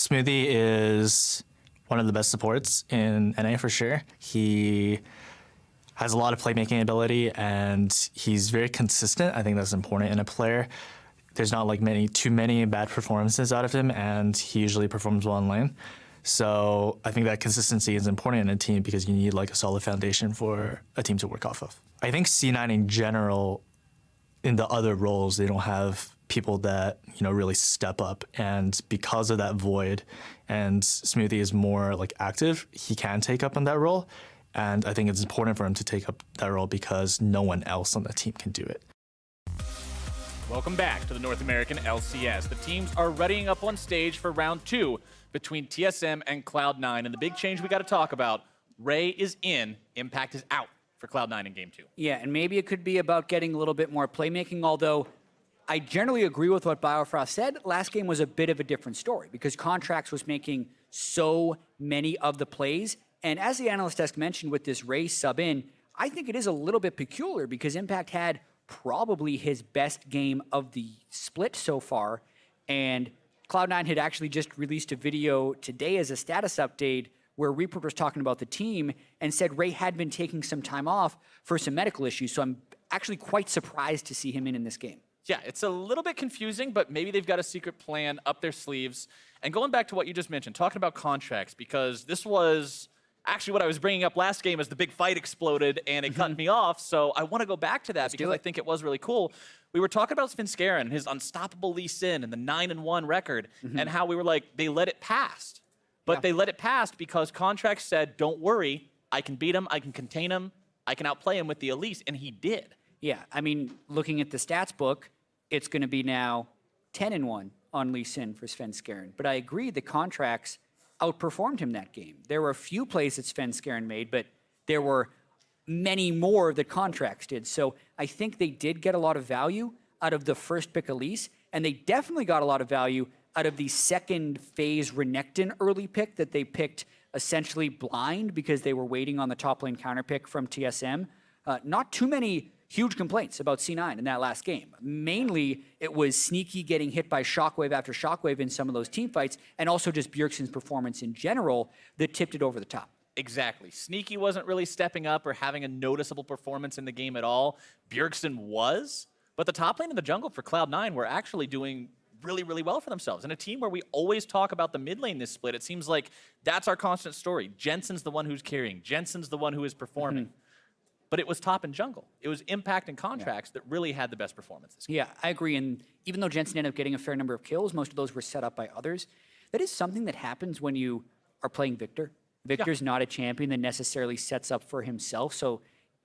Smoothie is one of the best supports in NA for sure. He has a lot of playmaking ability and he's very consistent. I think that's important in a player. There's not like too many bad performances out of him, and he usually performs well in lane. So I think that consistency is important in a team because you need like a solid foundation for a team to work off of. I think C9 in general, in the other roles, they don't have people that, really step up. And because of that void, and Smoothie is more like active, he can take up on that role. And I think it's important for him to take up that role because no one else on the team can do it. Welcome back to the North American LCS. The teams are readying up on stage for round 2 between TSM and Cloud9. And the big change we got to talk about, Ray is in, Impact is out for Cloud9 in Game 2. Yeah, and maybe it could be about getting a little bit more playmaking, although I generally agree with what Biofrost said. Last game was a bit of a different story because Contracts was making so many of the plays. And as the analyst desk mentioned with this Ray sub in, I think it is a little bit peculiar because Impact had probably his best game of the split so far. And Cloud9 had actually just released a video today as a status update where Reaper was talking about the team and said Ray had been taking some time off for some medical issues. So I'm actually quite surprised to see him in this game. Yeah, it's a little bit confusing, but maybe they've got a secret plan up their sleeves. And going back to what you just mentioned, talking about Contracts, because this was actually what I was bringing up last game as the big fight exploded and it cut me off. So I want to go back to that because I think it was really cool. We were talking about Svenskeren and his unstoppable Lee Sin and the 9-1 record and how we were like, they let it pass. But they let it pass because Contracts said, don't worry, I can beat him, I can contain him, I can outplay him with the Elise, and he did. Yeah, I mean, looking at the stats book, it's going to be now 10-1 on Lee Sin for Svenskeren. But I agree the Contracts outperformed him that game. There were a few plays that Svenskeren made, but there were many more that Contracts did. So I think they did get a lot of value out of the first pick Elise, and they definitely got a lot of value out of the second phase Renekton early pick that they picked essentially blind because they were waiting on the top lane counter pick from TSM. Not too many huge complaints about C9 in that last game. Mainly, it was Sneaky getting hit by Shockwave after Shockwave in some of those team fights, and also just Bjergsen's performance in general that tipped it over the top. Exactly. Sneaky wasn't really stepping up or having a noticeable performance in the game at all. Bjergsen was, but the top lane and the jungle for Cloud9 were actually doing really, really well for themselves. In a team where we always talk about the mid lane this split, it seems like that's our constant story. Jensen's the one who's carrying. Jensen's the one who is performing. But it was top and jungle. It was Impact and Contracts that really had the best performances. Yeah, I agree. And even though Jensen ended up getting a fair number of kills, most of those were set up by others. That is something that happens when you are playing Victor. Victor's not a champion that necessarily sets up for himself. So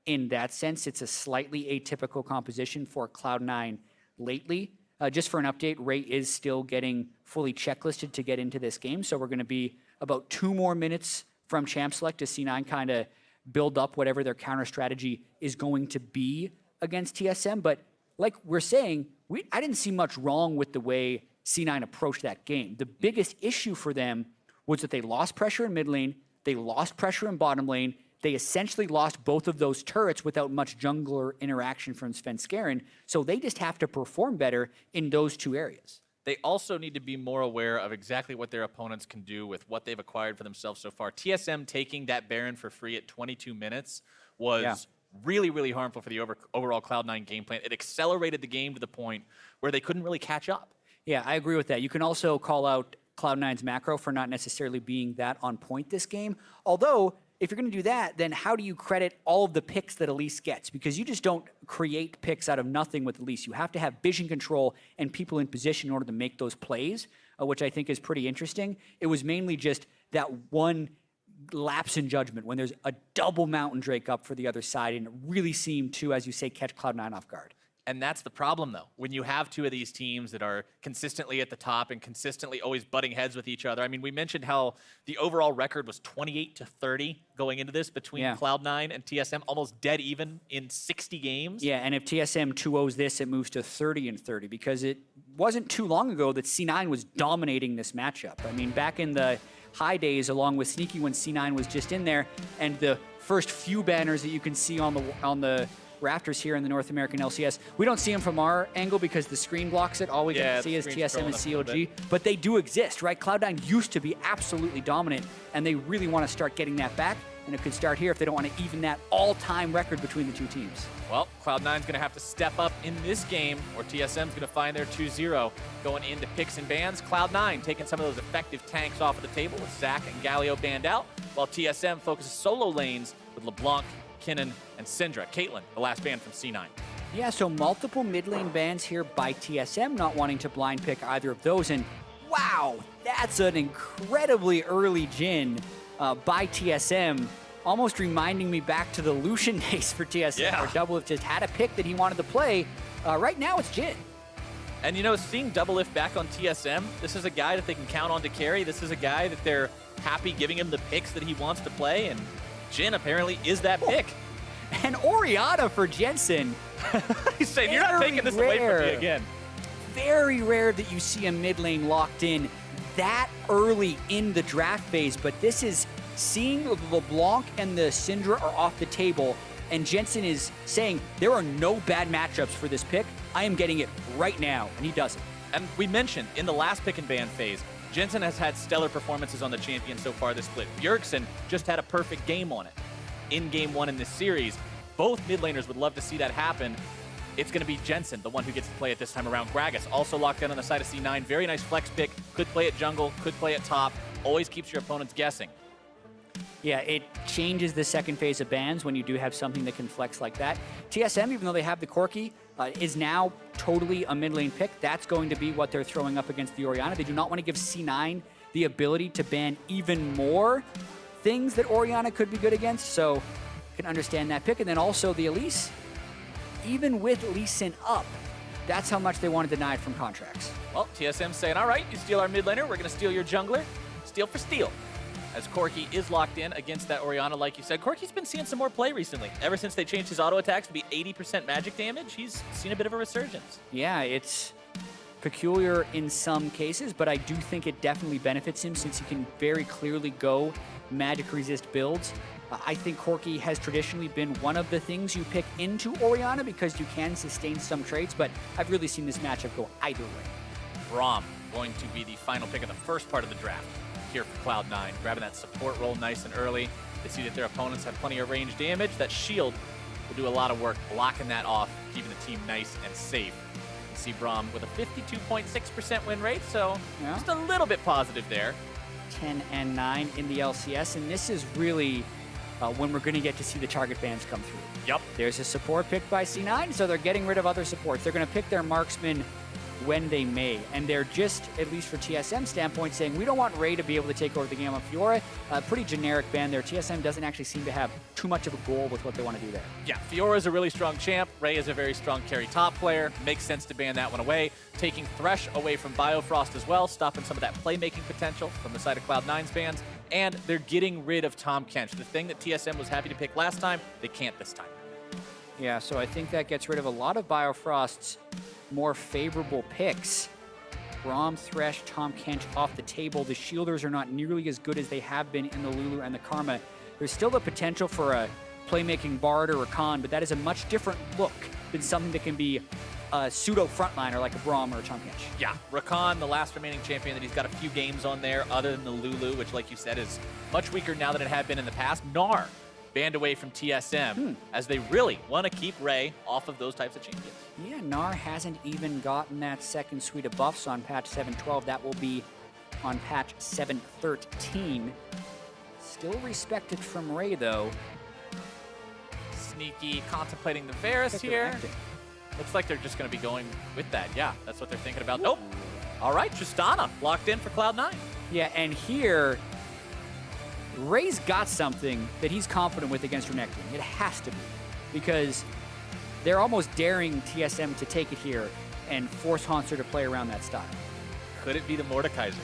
in that sense, it's a slightly atypical composition for Cloud9 lately. Just for an update, Ray is still getting fully checklisted to get into this game. So we're going to be about 2 more minutes from champ select to C9 kind of build up whatever their counter strategy is going to be against TSM. But like we're saying, I didn't see much wrong with the way C9 approached that game. The biggest issue for them was that they lost pressure in mid lane, they lost pressure in bottom lane, they essentially lost both of those turrets without much jungler interaction from Svenskeren, so they just have to perform better in those 2 areas. They also need to be more aware of exactly what their opponents can do with what they've acquired for themselves so far. TSM taking that Baron for free at 22 minutes was really, really harmful for the overall Cloud9 game plan. It accelerated the game to the point where they couldn't really catch up. Yeah, I agree with that. You can also call out Cloud9's macro for not necessarily being that on point this game. Although, if you're going to do that, then how do you credit all of the picks that Elise gets? Because you just don't create picks out of nothing with Elise. You have to have vision control and people in position in order to make those plays, which I think is pretty interesting. It was mainly just that one lapse in judgment when there's a double Mountain Drake up for the other side, and it really seemed to, as you say, catch Cloud9 off guard. And that's the problem, though. When you have 2 of these teams that are consistently at the top and consistently always butting heads with each other. I mean, we mentioned how the overall record was 28-30 going into this between Cloud9 and TSM, almost dead even in 60 games. Yeah, and if TSM 2-0s this, it moves to 30-30 because it wasn't too long ago that C9 was dominating this matchup. I mean, back in the high days, along with Sneaky when C9 was just in there, and the first few banners that you can see on the Raptors here in the North American LCS. We don't see them from our angle because the screen blocks it. All we get to see is TSM and COG, but they do exist, right? Cloud9 used to be absolutely dominant, and they really want to start getting that back, and it could start here if they don't want to even that all-time record between the two teams. Well, Cloud9's going to have to step up in this game, or TSM's going to find their 2-0 going into picks and bans. Cloud9 taking some of those effective tanks off of the table with Zac and Galio banned out, while TSM focuses solo lanes with LeBlanc, Kinnan, and Syndra. Caitlyn, the last ban from C9. Yeah, so multiple mid lane bans here by TSM, not wanting to blind pick either of those. And wow, that's an incredibly early Jhin by TSM. Almost reminding me back to the Lucian days for TSM, where Doublelift just had a pick that he wanted to play. Right now, it's Jhin. And, you know, seeing Doublelift back on TSM, this is a guy that they can count on to carry. This is a guy that they're happy giving him the picks that he wants to play, and Jhin apparently is that pick. And Orianna for Jensen. He's saying, you're not taking this away from me again. Very rare that you see a mid lane locked in that early in the draft phase, but this is seeing LeBlanc and the Syndra are off the table, and Jensen is saying there are no bad matchups for this pick. I am getting it right now, and he does it. And we mentioned in the last pick and ban phase, Jensen has had stellar performances on the champion so far this split. Bjergsen just had a perfect game on it in game 1 in this series. Both mid laners would love to see that happen. It's going to be Jensen, the one who gets to play it this time around. Gragas also locked in on the side of C9. Very nice flex pick. Could play at jungle, could play at top. Always keeps your opponents guessing. Yeah, it changes the second phase of bans when you do have something that can flex like that. TSM, even though they have the Corki, is now totally a mid lane pick. That's going to be what they're throwing up against the Orianna. They do not want to give C9 the ability to ban even more things that Orianna could be good against, so you can understand that pick. And then also the Elise, even with Lee Sin up, that's how much they want to deny it from contracts. Well, TSM saying, all right, you steal our mid laner, we're going to steal your jungler. Steal for steal. As Corki is locked in against that Orianna, like you said. Corki's been seeing some more play recently. Ever since they changed his auto attacks to be 80% magic damage, he's seen a bit of a resurgence. Yeah, it's peculiar in some cases, but I do think it definitely benefits him since he can very clearly go magic resist builds. I think Corki has traditionally been one of the things you pick into Orianna because you can sustain some traits, but I've really seen this matchup go either way. Braum going to be the final pick of the first part of the draft here for Cloud9, grabbing that support role nice and early. They see that their opponents have plenty of range damage. That shield will do a lot of work blocking that off, keeping the team nice and safe. You see Braum with a 52.6% win rate, so just a little bit positive there. 10 and 9 in the LCS, and this is really when we're going to get to see the target bans come through. Yep. There's a support picked by C9, so they're getting rid of other supports. They're going to pick their marksman when they may, and they're just, at least for TSM standpoint, saying we don't want Ray to be able to take over the game on Fiora. Pretty generic ban there. TSM doesn't actually seem to have too much of a goal with what they want to do there. Yeah, Fiora is a really strong champ. Ray is a very strong carry top player. Makes sense to ban that one away. Taking Thresh away from Biofrost as well, stopping some of that playmaking potential from the side of Cloud9's bans. And they're getting rid of Tahm Kench. The thing that TSM was happy to pick last time, they can't this time. Yeah, so I think that gets rid of a lot of Biofrost's more favorable picks. Braum, Thresh, Tahm Kench off the table. The shielders are not nearly as good as they have been in the Lulu and the Karma. There's still the potential for a playmaking Bard or Rakan, but that is a much different look than something that can be a pseudo frontliner like a Braum or a Tahm Kench. Yeah, Rakan, the last remaining champion that he's got a few games on there other than the Lulu, which like you said is much weaker now than it had been in the past. Gnar banned away from TSM as they really want to keep Ray off of those types of champions. Yeah, Gnar hasn't even gotten that second suite of buffs on patch 7.12. That will be on patch 7.13. Still respected from Ray, though. Sneaky contemplating the Varus here. Looks like they're just going to be going with that. Yeah, that's what they're thinking about. Nope. All right, Tristana locked in for Cloud9. Yeah, and here, Ray's got something that he's confident with against Renekton. It has to be, because they're almost daring TSM to take it here and force Haunter to play around that style. Could it be the Mordekaiser?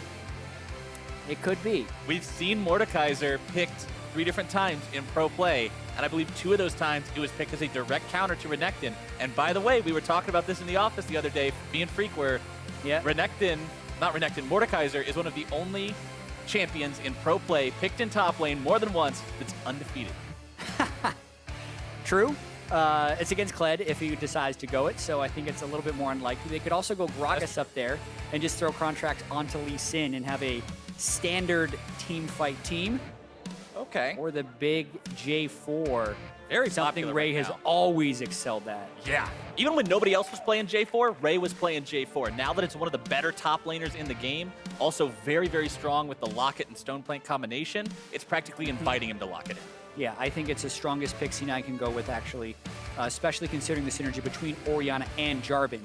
It could be. We've seen Mordekaiser picked 3 different times in pro play, and I believe 2 of those times it was picked as a direct counter to Renekton. And by the way, we were talking about this in the office the other day, me and Freak, where Mordekaiser is one of the only champions in pro play picked in top lane more than once that's undefeated. True. It's against Kled if he decides to go it, so I think it's a little bit more unlikely. They could also go Gragas up there and just throw Contracts onto Lee Sin and have a standard team fight team. Okay. Or the big J4. Very something popular Ray right has now. always excelled at. Yeah. Even when nobody else was playing J4, Ray was playing J4. Now that it's one of the better top laners in the game, also very, very strong with the Locket and Stoneplank combination, it's practically inviting him to lock it in. Yeah, I think it's the strongest pick C9 can go with, actually, especially considering the synergy between Orianna and Jarvan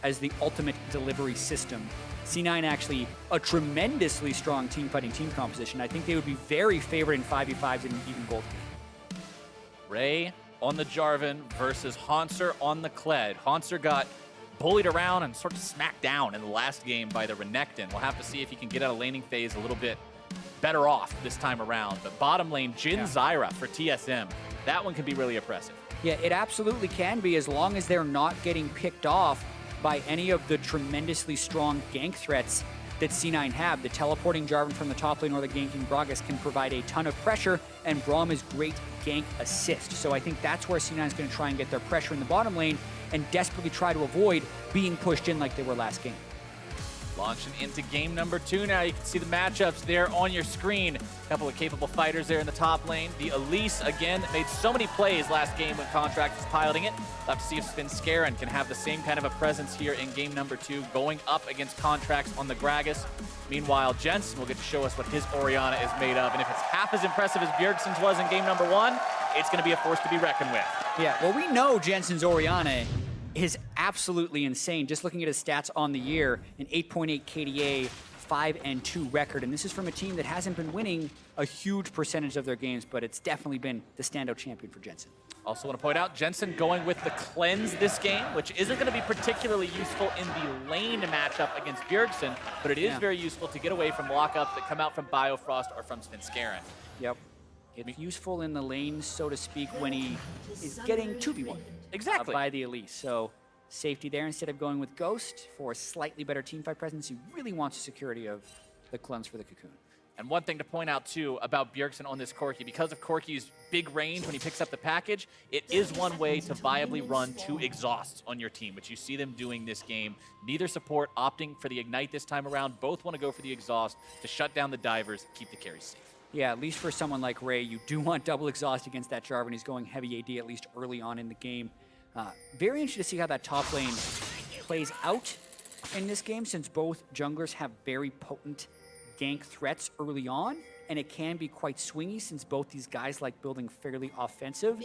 as the ultimate delivery system. C9 actually a tremendously strong team-fighting team composition. I think they would be very favored in 5v5s and even gold game. Ray on the Jarvan versus Haunser on the Kled. Haunser got bullied around and sort of smacked down in the last game by the Renekton. We'll have to see if he can get out of laning phase a little bit better off this time around. But bottom lane, Jin Zyra for TSM. That one can be really impressive. Yeah, it absolutely can be, as long as they're not getting picked off by any of the tremendously strong gank threats that C9 have. The teleporting Jarvan from the top lane or the ganking Gragas can provide a ton of pressure, and Braum is great gank assist. So I think that's where C9 is going to try and get their pressure in the bottom lane and desperately try to avoid being pushed in like they were last game. Launching into game number 2 now. You can see the matchups there on your screen. A couple of capable fighters there in the top lane. The Elise, again, made so many plays last game when Contract was piloting it. We'll have to see if Svenskeren can have the same kind of a presence here in game number 2, going up against Contracts on the Gragas. Meanwhile, Jensen will get to show us what his Orianna is made of. And if it's half as impressive as Bjergsen's was in game number 1, it's going to be a force to be reckoned with. Yeah, well, we know Jensen's Orianna is absolutely insane. Just looking at his stats on the year, an 8.8 KDA, 5-2 record, and this is from a team that hasn't been winning a huge percentage of their games, but it's definitely been the standout champion for Jensen. Also want to point out, Jensen going with the Cleanse this game, which isn't going to be particularly useful in the lane matchup against Bjergsen, but it is very useful to get away from lockups that come out from Biofrost or from Svenskeren. Yep. It's useful in the lane, so to speak, when he is getting 2v1. Exactly. By the Elise. So safety there instead of going with Ghost for a slightly better teamfight presence. He really wants the security of the Cleanse for the Cocoon. And one thing to point out, too, about Bjergsen on this Corki, because of Corki's big range when he picks up the package, it is one way to viably run 2 exhausts on your team, which you see them doing this game. Neither support opting for the Ignite this time around. Both want to go for the exhaust to shut down the divers, keep the carries safe. Yeah, at least for someone like Ray, you do want double exhaust against that Jarvan. He's going heavy AD at least early on in the game. Very interested to see how that top lane plays out in this game, since both junglers have very potent gank threats early on, and it can be quite swingy since both these guys like building fairly offensive.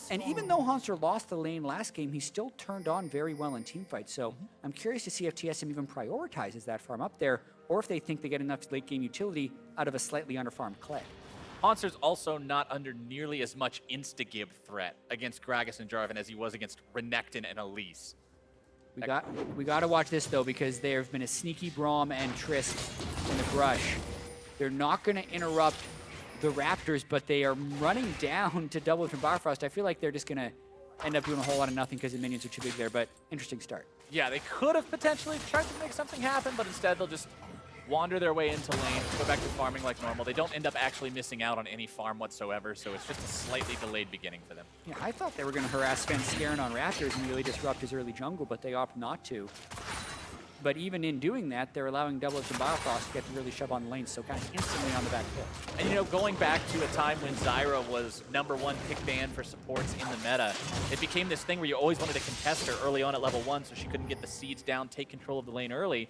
And even though Haunser lost the lane last game, he still turned on very well in teamfights. So I'm curious to see if TSM even prioritizes that farm up there, or if they think they get enough late game utility out of a slightly underfarmed Kled. Haunser's also not under nearly as much insta-gib threat against Gragas and Jarvan as he was against Renekton and Elise. We got to watch this, though, because there have been a sneaky Braum and Trisk in the brush. They're not going to interrupt the Raptors, but they are running down to double from Biofrost. I feel like they're just going to end up doing a whole lot of nothing because the minions are too big there, but interesting start. Yeah, they could have potentially tried to make something happen, but instead they'll just wander their way into lane, go back to farming like normal. They don't end up actually missing out on any farm whatsoever, so it's just a slightly delayed beginning for them. Yeah, I thought they were going to harass Svenskeren on Raptors and really disrupt his early jungle, but they opt not to. But even in doing that, they're allowing Doublets and Biofrost to get to really shove on the lane, so kind of instantly on the back foot. And you know, going back to a time when Zyra was #1 pick ban for supports in the meta, it became this thing where you always wanted to contest her early on at level 1 so she couldn't get the seeds down, take control of the lane early.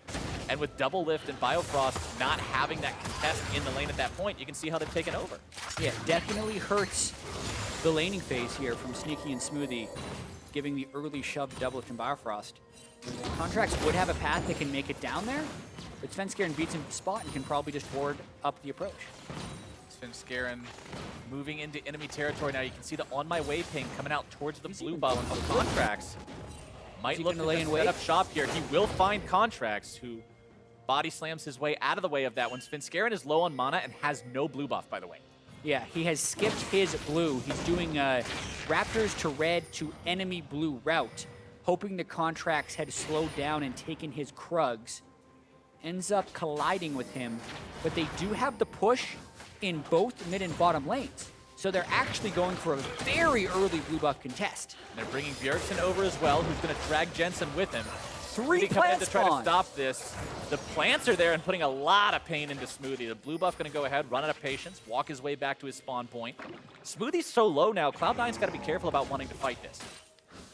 And with Double Lift and Biofrost not having that contest in the lane at that point, you can see how they've taken over. Yeah, definitely hurts the laning phase here from Sneaky and Smoothie, giving the early shove to Double and Biofrost. Contracts would have a path that can make it down there, but Svenskeren beats him to the spot and can probably just ward up the approach. Svenskeren moving into enemy territory now. You can see the on my way ping coming out towards the blue ball of Contracts. Might look to set up shop here. He will find Contracts, who body slams his way out of the way of that one. Svenskeren is low on mana and has no blue buff, by the way. Yeah, he has skipped his blue. He's doing Raptors to red to enemy blue route, hoping the Contracts had slowed down and taken his Krugs. Ends up colliding with him, but they do have the push in both mid and bottom lanes. So they're actually going for a very early blue buff contest. They're bringing Bjergsen over as well, who's going to drag Jensen with him. Three coming in plant to try to spawns. stop this. The plants are there and putting a lot of pain into Smoothie. The blue buff going to go ahead, run out of patience, walk his way back to his spawn point. Smoothie's so low now, Cloud9's got to be careful about wanting to fight this.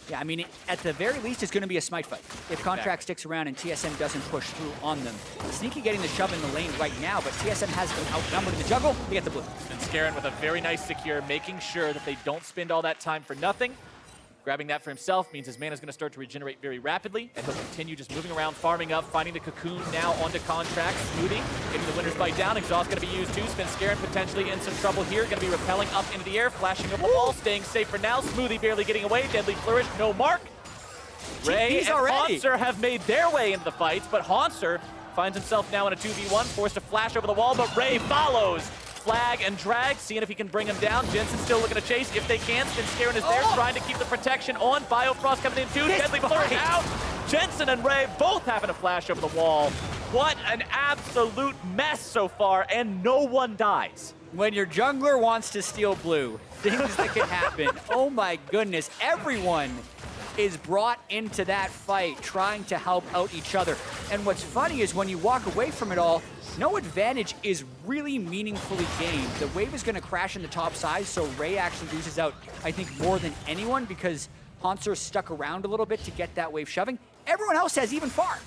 Yeah, I mean, at the very least, it's going to be a smite fight. If Contract sticks around and TSM doesn't push through on them. Sneaky getting the shove in the lane right now, but TSM has them outnumbered in the jungle. They get the blue. And Scarin with a very nice secure, making sure that they don't spend all that time for nothing. Grabbing that for himself means his mana's going to start to regenerate very rapidly, and he'll continue just moving around, farming up, finding the cocoon now onto Contract. Smoothie, getting the winner's bite down. Exhaust going to be used too. Scarin potentially in some trouble here. Going to be repelling up into the air, flashing up a wall, staying safe for now. Smoothie barely getting away. Deadly Flourish, no mark. Ray and Haunser have made their way into the fights, but Haunser finds himself now in a 2v1, forced to flash over the wall, but Ray follows. Flag and drag, seeing if he can bring him down. Jensen still looking to chase if they can. Scarin is there, trying to keep the protection on. Biofrost coming in too. Deadly Flourish out. Jensen and Ray both having to flash over the wall. What an absolute mess so far, and no one dies. When your jungler wants to steal blue, things that can happen. Oh my goodness, everyone is brought into that fight trying to help out each other. And what's funny is when you walk away from it all, no advantage is really meaningfully gained. The wave is going to crash in the top side, so Ray actually loses out, I think, more than anyone because Haunser stuck around a little bit to get that wave shoving. Everyone else has even farm.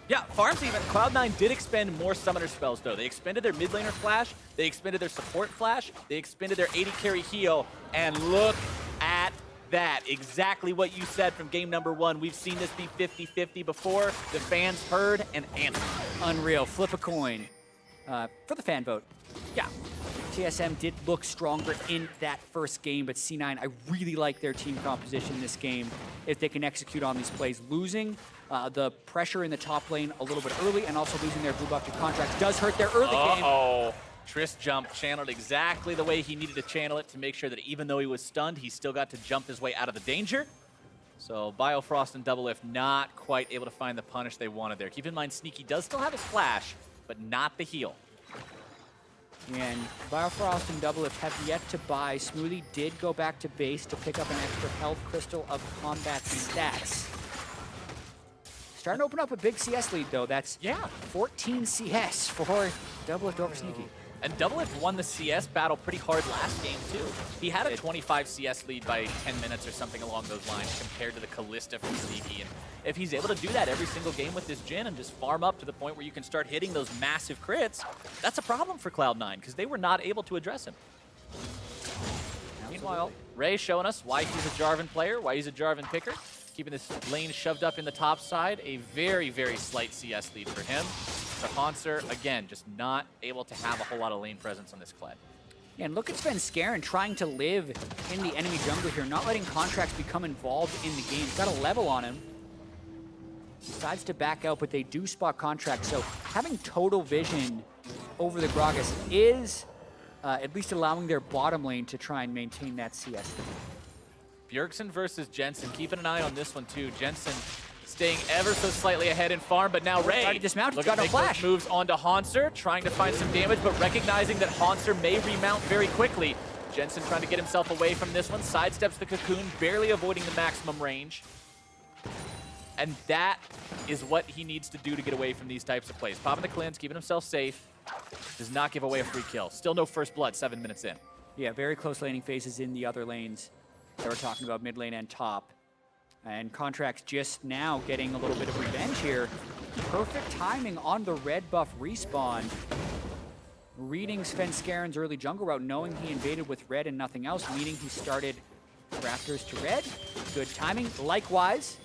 Yeah, farms even. Cloud9 did expend more summoner spells, though. They expended their mid laner flash, they expended their support flash, they expended their 80 carry heal, and look at that. Exactly what you said from game number 1. We've seen this be 50-50 before. The fans heard and answered. Unreal. Flip a coin for the fan vote. Yeah, TSM did look stronger in that first game, but C9, I really like their team composition this game if they can execute on these plays. Losing the pressure in the top lane a little bit early and also losing their blue buff to Contracts does hurt their early game. Uh-oh. Triss jump channeled exactly the way he needed to channel it to make sure that even though he was stunned, he still got to jump his way out of the danger. So Biofrost and Doublelift not quite able to find the punish they wanted there. Keep in mind, Sneaky does still have his flash, but not the heal. And Biofrost and Doublelift have yet to buy. Smoothie did go back to base to pick up an extra health crystal of combat stats. Starting to open up a big CS lead, though. That's 14 CS for Doublelift over Sneaky. And Doublelift won the CS battle pretty hard last game, too. He had a 25 CS lead by 10 minutes or something along those lines compared to the Callista from Sneaky. And if he's able to do that every single game with this Jhin and just farm up to the point where you can start hitting those massive crits, that's a problem for Cloud9 because they were not able to address him. Meanwhile, Ray showing us why he's a Jarvan player, why he's a Jarvan picker. Keeping this lane shoved up in the top side. A very, very slight CS lead for him. The Haunser, again, just not able to have a whole lot of lane presence on this Kled. Yeah, and look at Scarin trying to live in the enemy jungle here, not letting Contracts become involved in the game. Got a level on him. Decides to back out, but they do spot Contracts. So having total vision over the Gragas is at least allowing their bottom lane to try and maintain that CS lead. Bjergsen versus Jensen. Keeping an eye on this one, too. Jensen staying ever so slightly ahead in farm, but now Ray already dismounted, looking got to no make flash. those moves onto Haunser, trying to find some damage, but recognizing that Haunser may remount very quickly. Jensen trying to get himself away from this one, sidesteps the cocoon, barely avoiding the maximum range. And that is what he needs to do to get away from these types of plays. Popping the cleanse, keeping himself safe, does not give away a free kill. Still no first blood 7 minutes in. Yeah, very close laning phases in the other lanes that we're talking about, mid lane and top. And Contracts just now getting a little bit of revenge here. Perfect timing on the red buff respawn. Reading Scarin's early jungle route, knowing he invaded with red and nothing else, meaning he started Raptors to red. Good timing. Likewise,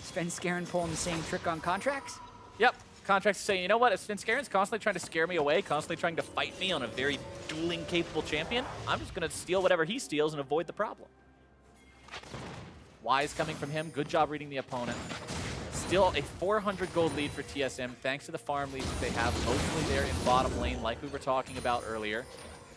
Scarin pulling the same trick on Contracts. Yep. Contracts saying, you know what, if Scarin's constantly trying to scare me away, constantly trying to fight me on a very dueling capable champion, I'm just going to steal whatever he steals and avoid the problem. Wise coming from him. Good job reading the opponent. Still a 400 gold lead for TSM, thanks to the farm leads that they have, mostly there in bottom lane, like we were talking about earlier.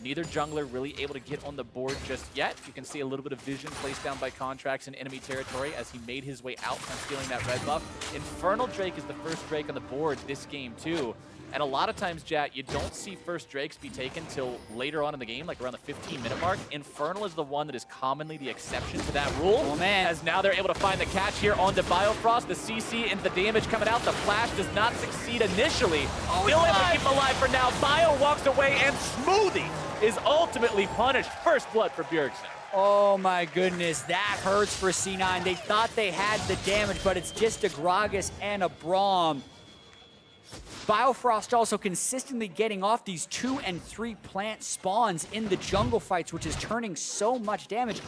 Neither jungler really able to get on the board just yet. You can see a little bit of vision placed down by Contracts in enemy territory as he made his way out from stealing that red buff. Infernal Drake is the first Drake on the board this game too. And a lot of times, Jat, you don't see first Drakes be taken till later on in the game, like around the 15-minute mark. Infernal is the one that is commonly the exception to that rule. Oh, man. As now they're able to find the catch here onto Biofrost. The CC and the damage coming out. The flash does not succeed initially. Still able to keep him alive for now. Bio walks away, and Smoothie is ultimately punished. First blood for Bjergsen. Oh my goodness, that hurts for C9. They thought they had the damage, but it's just a Gragas and a Braum. Biofrost also consistently getting off these 2 and 3 plant spawns in the jungle fights, which is turning so much damage.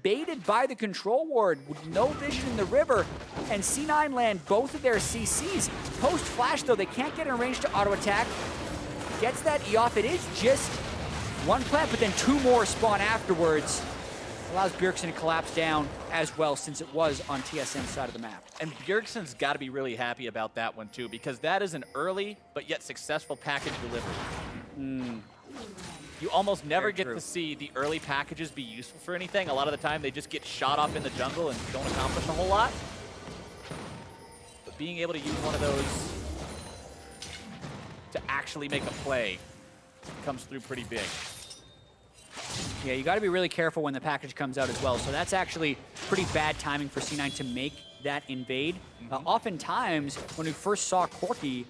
Baited by the control ward with no vision in the river, and C9 land both of their CCs. Post flash though, they can't get in range to auto attack. Gets that E off. It is just 1 plant, but then 2 more spawn afterwards. Allows Bjergsen to collapse down as well, since it was on TSM's side of the map. And Bjergsen's got to be really happy about that one too, because that is an early but yet successful package delivery. You almost never get to see the early packages be useful for anything. A lot of the time they just get shot off in the jungle and don't accomplish a whole lot. But being able to use one of those to actually make a play comes through pretty big. Yeah, you got to be really careful when the package comes out as well. So that's actually pretty bad timing for C9 to make that invade. Oftentimes, when we first saw Corki,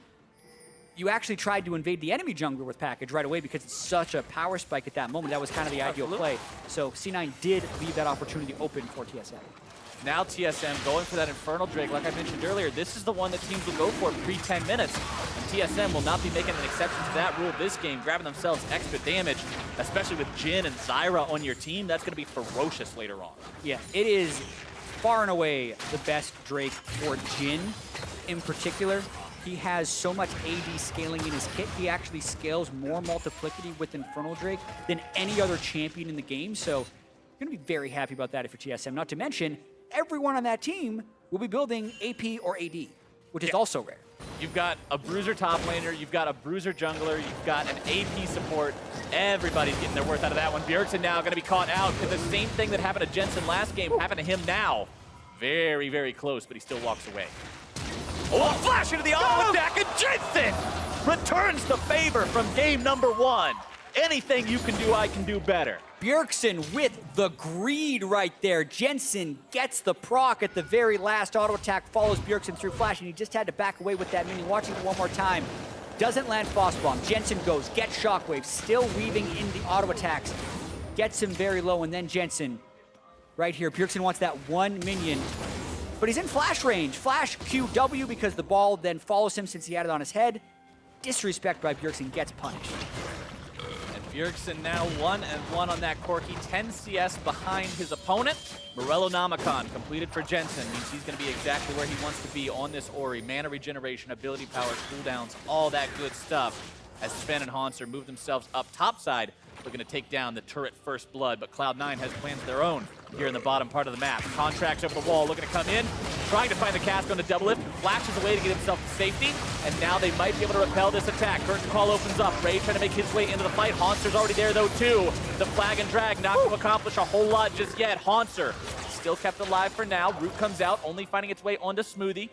you actually tried to invade the enemy jungler with package right away because it's such a power spike at that moment. That was kind of the ideal play. So C9 did leave that opportunity open for TSM. Now TSM going for that Infernal Drake. Like I mentioned earlier, this is the one that teams will go for pre-10 minutes. And TSM will not be making an exception to that rule this game, grabbing themselves extra damage, especially with Jhin and Zyra on your team. That's going to be ferocious later on. Yeah, it is far and away the best Drake for Jhin in particular. He has so much AD scaling in his kit. He actually scales more multiplicity with Infernal Drake than any other champion in the game. So you're going to be very happy about that if you're TSM. Not to mention, everyone on that team will be building AP or AD, which is also rare. You've got a bruiser top laner, you've got a bruiser jungler, you've got an AP support. Everybody's getting their worth out of that one. Bjergsen now going to be caught out, because the same thing that happened to Jensen last game happened to him now. Very, very close, but he still walks away. Oh, a flash into the auto attack, and Jensen returns the favor from game number 1. Anything you can do, I can do better. Bjergsen with the greed right there. Jensen gets the proc at the very last. Auto attack follows Bjergsen through flash, and he just had to back away with that minion. Watching it one more time. Doesn't land Frost Bomb. Jensen goes, gets Shockwave, still weaving in the auto attacks. Gets him very low, and then Jensen right here. Bjergsen wants that 1 minion, but he's in flash range. Flash QW because the ball then follows him since he had it on his head. Disrespect by Bjergsen, gets punished. Bjergsen now 1-1 on that Corki, 10 CS behind his opponent. Morello Namicon completed for Jensen, means he's going to be exactly where he wants to be on this Ori. Mana regeneration, ability power, cooldowns, all that good stuff. As Sven and Hanser move themselves up topside, looking to take down the turret first blood, but Cloud9 has plans of their own here in the bottom part of the map. Contracts over the wall, looking to come in, trying to find the cask on the double lift, flashes away to get himself to safety, and now they might be able to repel this attack. Curtain Call opens up, Ray trying to make his way into the fight. Hanser's already there though too. The flag and drag not to accomplish a whole lot just yet. Hanser still kept alive for now. Root comes out, only finding its way onto Smoothie.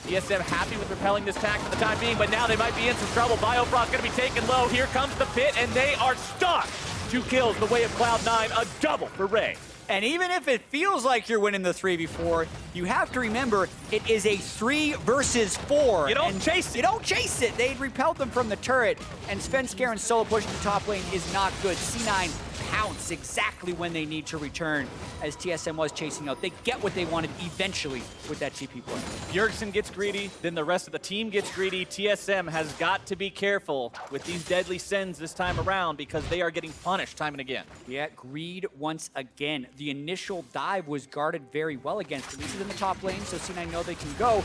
TSM happy with repelling this attack for the time being, but now they might be in some trouble. Biofrost gonna be taken low. Here comes the pit, and they are stuck. 2 kills the way of Cloud9, a double for Ray. And even if it feels like you're winning the 3v4, you have to remember it is a 3 versus 4. You don't chase it. You don't chase it. They repelled them from the turret, and Svenskaren's solo push to the top lane is not good. C9 pounce exactly when they need to return, as TSM was chasing out. They get what they wanted eventually with that TP play. Bjergsen gets greedy, then the rest of the team gets greedy. TSM has got to be careful with these deadly sins this time around, because they are getting punished time and again. Yeah, greed once again. The initial dive was guarded very well against. At least in the top lane, so C9 know they can go.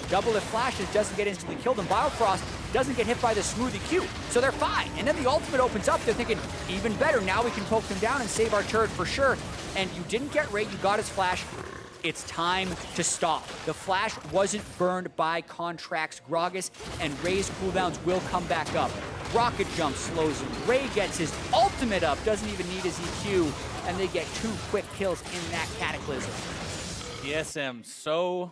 Double if flashes, doesn't get instantly killed, and Biofrost doesn't get hit by the Smoothie Q, so they're fine. And then the ultimate opens up, they're thinking, even better, now we can poke them down and save our turret for sure. And you didn't get Ray, you got his flash. It's time to stop. The flash wasn't burned by Contracts Gragas, and Ray's cooldowns will come back up. rocket jump slows him. Ray gets his ultimate up, doesn't even need his EQ, and they get 2 quick kills in that Cataclysm. TSM so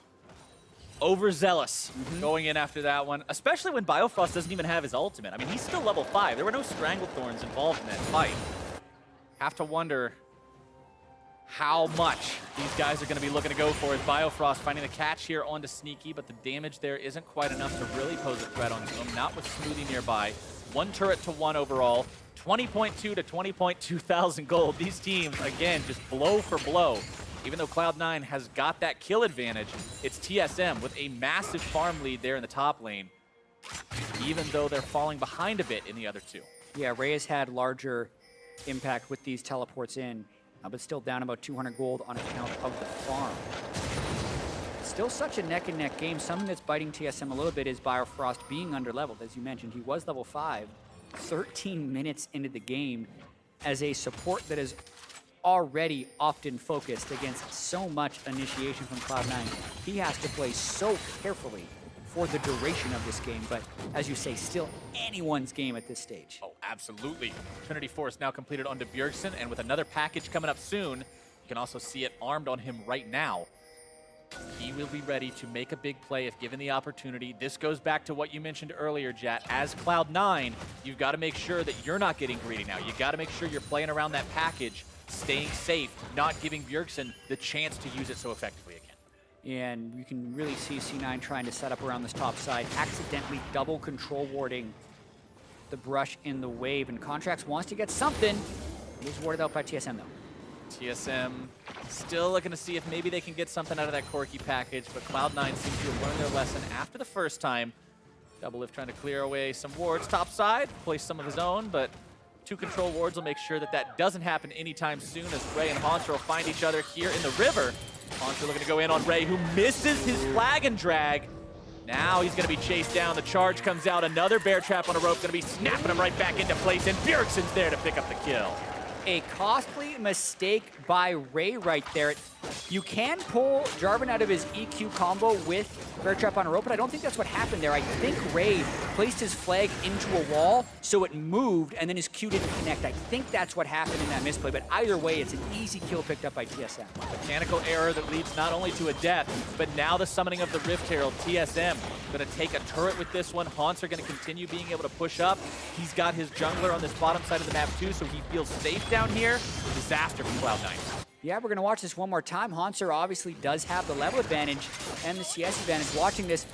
overzealous going in after that one, especially when Biofrost doesn't even have his ultimate. I mean, he's still level 5. There were no Stranglethorns involved in that fight. Have to wonder how much these guys are going to be looking to go for, as Biofrost finding the catch here onto Sneaky, but the damage there isn't quite enough to really pose a threat on him, not with Smoothie nearby. 1 turret to 1 overall, 20.2 to 20.2 thousand gold. These teams, again, just blow for blow. Even though Cloud9 has got that kill advantage, it's TSM with a massive farm lead there in the top lane, even though they're falling behind a bit in the other 2. Yeah, Ray has had larger impact with these teleports in, but still down about 200 gold on account of the farm. Still such a neck-and-neck game. Something that's biting TSM a little bit is Biofrost being underleveled. As you mentioned, he was level 5, 13 minutes into the game as a support that is already often focused against so much initiation from Cloud9. He has to play so carefully for the duration of this game, but as you say, still anyone's game at this stage. Oh, absolutely. Trinity Force now completed onto Bjergsen, and with another package coming up soon, you can also see it armed on him right now. He will be ready to make a big play if given the opportunity. This goes back to what you mentioned earlier, Jat. As Cloud9, you've got to make sure that you're not getting greedy now. You got to make sure you're playing around that package, staying safe, not giving Bjergsen the chance to use it so effectively again. And you can really see C9 trying to set up around this top side, accidentally double control warding the brush in the wave. And Contracts wants to get something. He was warded out by TSM though. TSM still looking to see if maybe they can get something out of that Corki package, but Cloud9 seems to have learned their lesson after the first time. Doublelift trying to clear away some wards top side, place some of his own, but 2 control wards will make sure that that doesn't happen anytime soon, as Ray and Haunter will find each other here in the river. Haunter looking to go in on Ray, who misses his flag and drag. Now he's going to be chased down. The charge comes out. Another bear trap on a rope, going to be snapping him right back into place, and Bjergsen's there to pick up the kill. A costly mistake by Ray right there. You can pull Jarvan out of his EQ combo with Bear Trap on a rope, but I don't think that's what happened there. I think Ray placed his flag into a wall, so it moved, and then his Q didn't connect. I think that's what happened in that misplay, but either way, it's an easy kill picked up by TSM. Mechanical error that leads not only to a death, but now the summoning of the Rift Herald. TSM going to take a turret with this one. Haunts are going to continue being able to push up. He's got his jungler on this bottom side of the map too, so he feels safe down here. Disaster for Cloud9. Yeah, we're going to watch this one more time. Haunter obviously does have the level advantage and the CS advantage. Watching this.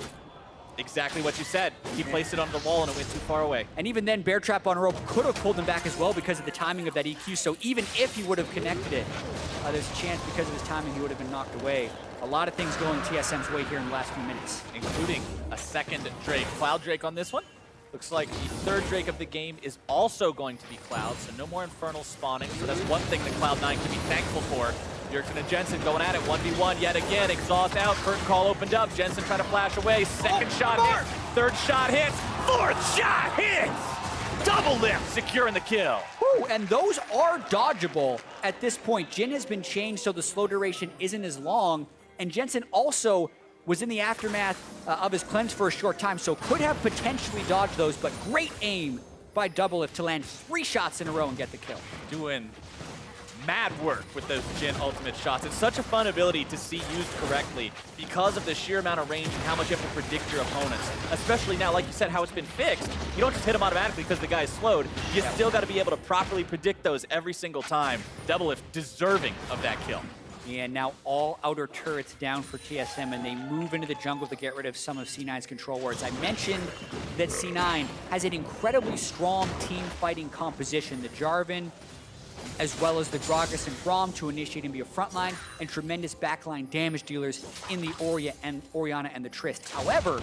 Exactly what you said. He placed it on the wall and it went too far away. And even then, Bear Trap on a rope could have pulled him back as well because of the timing of that EQ. So even if he would have connected it, there's a chance because of his timing he would have been knocked away. A lot of things going TSM's way here in the last few minutes. Including a second Drake. Cloud Drake on this one. Looks like the third Drake of the game is also going to be Cloud, so no more Infernal spawning. So that's one thing that Cloud9 can be thankful for. Bjergsen and Jensen going at it, 1v1 yet again. Exhaust out, curtain call opened up. Jensen trying to flash away. Second shot hits, third shot hits, fourth shot hits! Double lift, securing the kill. Woo, and those are dodgeable at this point. Jhin has been changed so the slow duration isn't as long, and Jensen also was in the aftermath of his cleanse for a short time, so could have potentially dodged those, but great aim by Doublelift to land 3 shots in a row and get the kill. Doing mad work with those Jhin ultimate shots. It's such a fun ability to see used correctly because of the sheer amount of range and how much you have to predict your opponents. Especially now, like you said, how it's been fixed. You don't just hit them automatically because the guy's slowed. You still got to be able to properly predict those every single time. Doublelift deserving of that kill. And now all outer turrets down for TSM, and they move into the jungle to get rid of some of C9's control wards. I mentioned that C9 has an incredibly strong team fighting composition. The Jarvan, as well as the Gragas and Braum to initiate and be a frontline, and tremendous backline damage dealers in the Orianna and the Trist. However,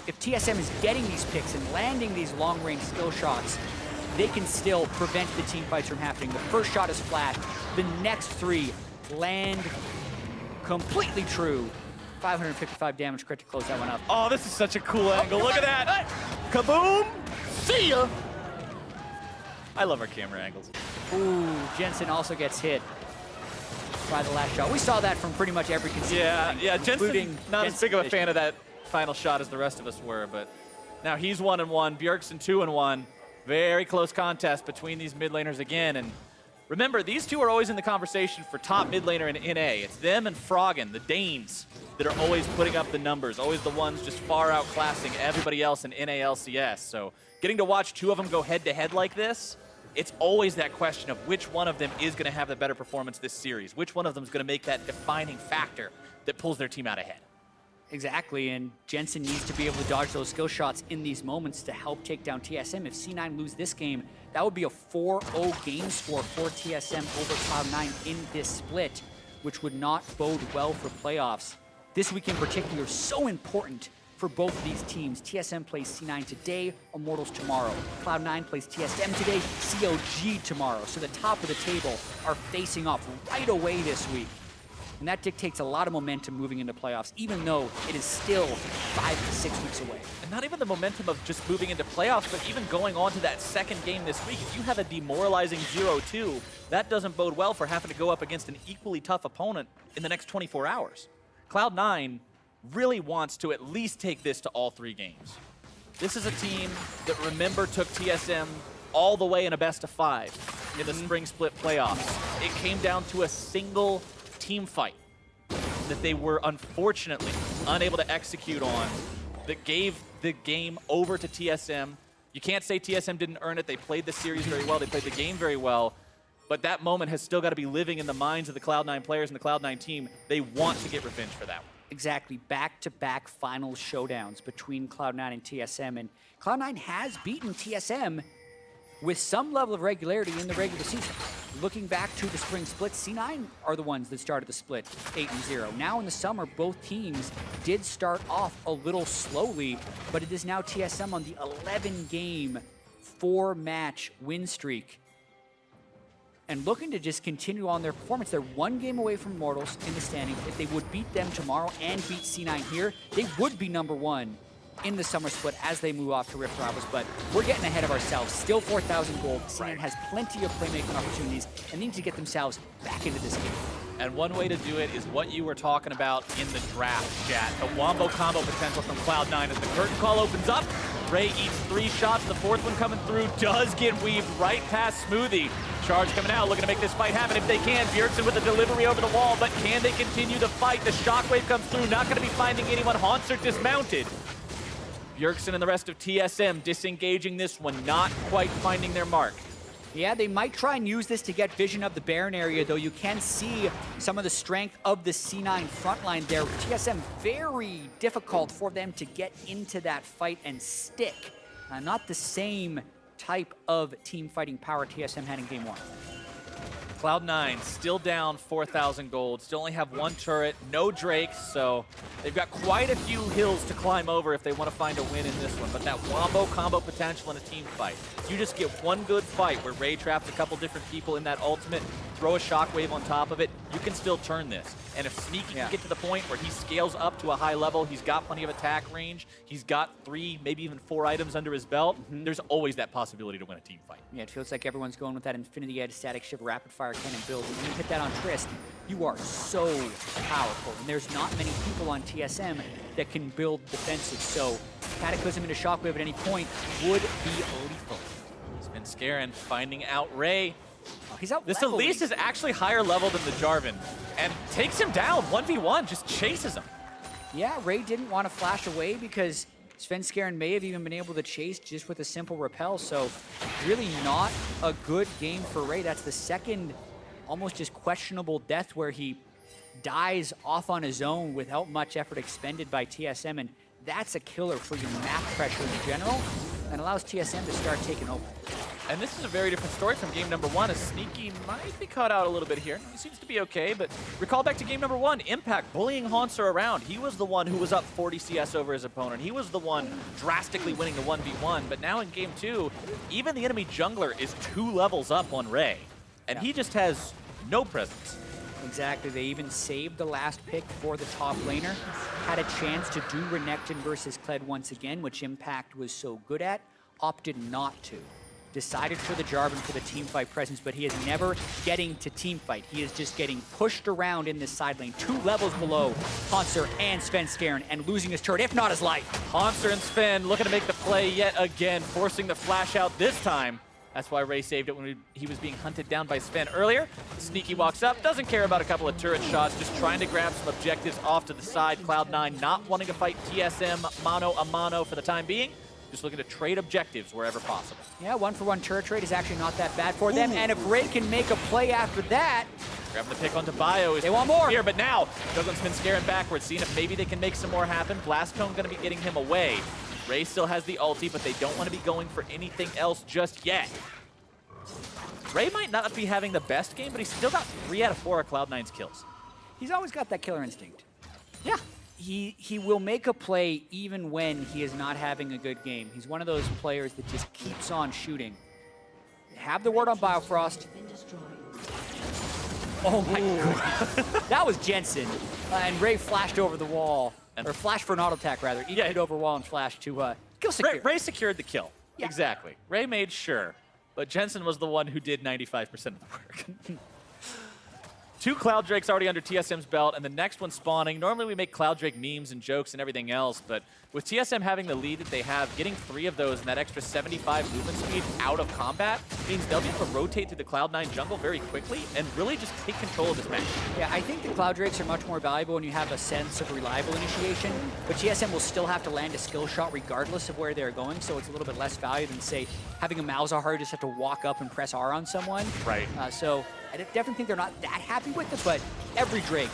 if TSM is getting these picks and landing these long-range skill shots, they can still prevent the team fights from happening. The first shot is flashed. The next 3 land completely true. 555 damage crit to close that one up. Oh, this is such a cool angle. Look at that. Kaboom. See ya. I love our camera angles. Ooh, Jensen also gets hit by the last shot. We saw that from pretty much every constituent. Yeah, Jensen not as big of a fan of that final shot as the rest of us were, but now he's 1-1, Bjergsen 2-1. Very close contest between these mid laners again. And remember, these two are always in the conversation for top mid laner in NA. It's them and Froggen, the Danes, that are always putting up the numbers, always the ones just far outclassing everybody else in NALCS. So getting to watch two of them go head-to-head like this, it's always that question of which one of them is going to have the better performance this series, which one of them is going to make that defining factor that pulls their team out ahead. Exactly, and Jensen needs to be able to dodge those skill shots in these moments to help take down TSM. If C9 lose this game, that would be a 4-0 game score for TSM over Cloud9 in this split, which would not bode well for playoffs. This week in particular, so important for both of these teams. TSM plays C9 today, Immortals tomorrow. Cloud9 plays TSM today, COG tomorrow. So the top of the table are facing off right away this week. And that dictates a lot of momentum moving into playoffs, even though it is still 5 to 6 weeks away. And not even the momentum of just moving into playoffs, but even going on to that second game this week. If you have a demoralizing 0-2, that doesn't bode well for having to go up against an equally tough opponent in the next 24 hours. Cloud9 really wants to at least take this to all 3 games. This is a team that, remember, took TSM all the way in a best-of-5 in the spring split playoffs. It came down to a single team fight that they were unfortunately unable to execute on that gave the game over to TSM. You can't say TSM didn't earn it. They played the series very well. They played the game very well. But that moment has still got to be living in the minds of the Cloud9 players and the Cloud9 team. They want to get revenge for that one. Exactly, back-to-back final showdowns between Cloud9 and TSM. And Cloud9 has beaten TSM with some level of regularity in the regular season. Looking back to the spring split, C9 are the ones that started the split 8-0. Now in the summer, both teams did start off a little slowly, but it is now TSM on the 11-game, 4-match win streak. And looking to just continue on their performance. They're 1 game away from Immortals in the standings. If they would beat them tomorrow and beat C9 here, they would be #1 in the summer split as they move off to Rift Rivals, but we're getting ahead of ourselves. Still 4,000 gold. C9 has plenty of playmaking opportunities and need to get themselves back into this game. And one way to do it is what you were talking about in the draft, Jat. The wombo combo potential from Cloud9 as the curtain call opens up. Ray eats 3 shots. The 4th one coming through does get weaved right past Smoothie. Charge coming out, looking to make this fight happen if they can. Bjergsen with a delivery over the wall, but can they continue the fight? The shockwave comes through, not going to be finding anyone. Haunter dismounted. Bjergsen and the rest of TSM disengaging this one, not quite finding their mark. Yeah, they might try and use this to get vision of the Baron area, though you can see some of the strength of the C9 frontline there. TSM, very difficult for them to get into that fight and stick. Not the same type of team fighting power TSM had in game 1. Cloud9 still down 4,000 gold, still only have 1 turret, no Drakes, so they've got quite a few hills to climb over if they want to find a win in this one. But that wombo combo potential in a team fight, you just get one good fight where Ray traps a couple different people in that ultimate, throw a shockwave on top of it, you can still turn this. And if Sneaky can get to the point where he scales up to a high level, he's got plenty of attack range, he's got 3, maybe even 4 items under his belt, there's always that possibility to win a team fight. Yeah, it feels like everyone's going with that Infinity Edge static shift rapid fire cannon build. When you hit that on Trist, you are so powerful. And there's not many people on TSM that can build defensive. So Cataclysm into Shockwave at any point would be lethal. Svenskeren finding out Ray. He's out. This Elise is actually higher level than the Jarvan and takes him down 1v1, just chases him. Yeah, Ray didn't want to flash away because Svenskeren may have even been able to chase just with a simple repel, so really not a good game for Ray. That's the second almost just questionable death where he dies off on his own without much effort expended by TSM, and that's a killer for your map pressure in general and allows TSM to start taking over. And this is a very different story from game number 1, as Sneaky might be caught out a little bit here. He seems to be okay, but recall back to game number 1, Impact bullying Haunter around. He was the one who was up 40 CS over his opponent. He was the one drastically winning the 1v1, but now in game 2, even the enemy jungler is 2 levels up on Ray, and he just has no presence. Exactly, they even saved the last pick for the top laner. Had a chance to do Renekton versus Kled once again, which Impact was so good at, opted not to. decided for the Jarvan for the team fight presence, but he is never getting to team fight. He is just getting pushed around in this side lane, 2 levels below Hanser and Sven Skaren, and losing his turret, if not his life. Hanser and Sven looking to make the play yet again, forcing the flash out this time. That's why Ray saved it when he was being hunted down by Sven earlier. Sneaky walks up, doesn't care about a couple of turret shots, just trying to grab some objectives off to the side. Cloud9 not wanting to fight TSM mano a mano for the time being. Just looking to trade objectives wherever possible. Yeah, 1-for-1 turret trade is actually not that bad for them. And if Ray can make a play after that, grabbing the pick onto Bio. They want more. Here, but now, Jugglin's been scaring backwards, seeing if maybe they can make some more happen. Blast Cone gonna be getting him away. Ray still has the ulti, but they don't want to be going for anything else just yet. Ray might not be having the best game, but he's still got 3 out of 4 of Cloud9's kills. he's always got that killer instinct. Yeah. He will make a play even when he is not having a good game. He's one of those players that just keeps on shooting. Have the word on Biofrost. Oh my god. That was Jensen. And Ray flashed over the wall. Or flashed for an auto attack, rather. He hit over wall and flashed to kill secure. Ray secured the kill. Yeah. Exactly. Ray made sure. But Jensen was the one who did 95% of the work. 2 Cloud Drakes already under TSM's belt, and the next one spawning. Normally we make Cloud Drake memes and jokes and everything else, but with TSM having the lead that they have, getting 3 of those and that extra 75 movement speed out of combat means they'll be able to rotate through the Cloud9 jungle very quickly and really just take control of this match. Yeah, I think the Cloud Drakes are much more valuable when you have a sense of reliable initiation, but TSM will still have to land a skill shot regardless of where they're going, so it's a little bit less value than, say, having a Malzahar who just have to walk up and press R on someone. Right. So I definitely think they're not that happy with it, but every Drake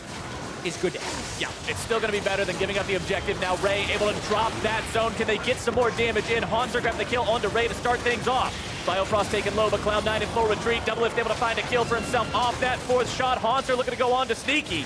is good to have. Yeah, it's still going to be better than giving up the objective. Now Ray able to drop that zone. Can they get some more damage in? Hanser grabbing the kill onto Ray to start things off. Biofrost taken low, but Cloud9 in full retreat. Doublelift able to find a kill for himself off that 4th shot. Hanser looking to go on to Sneaky.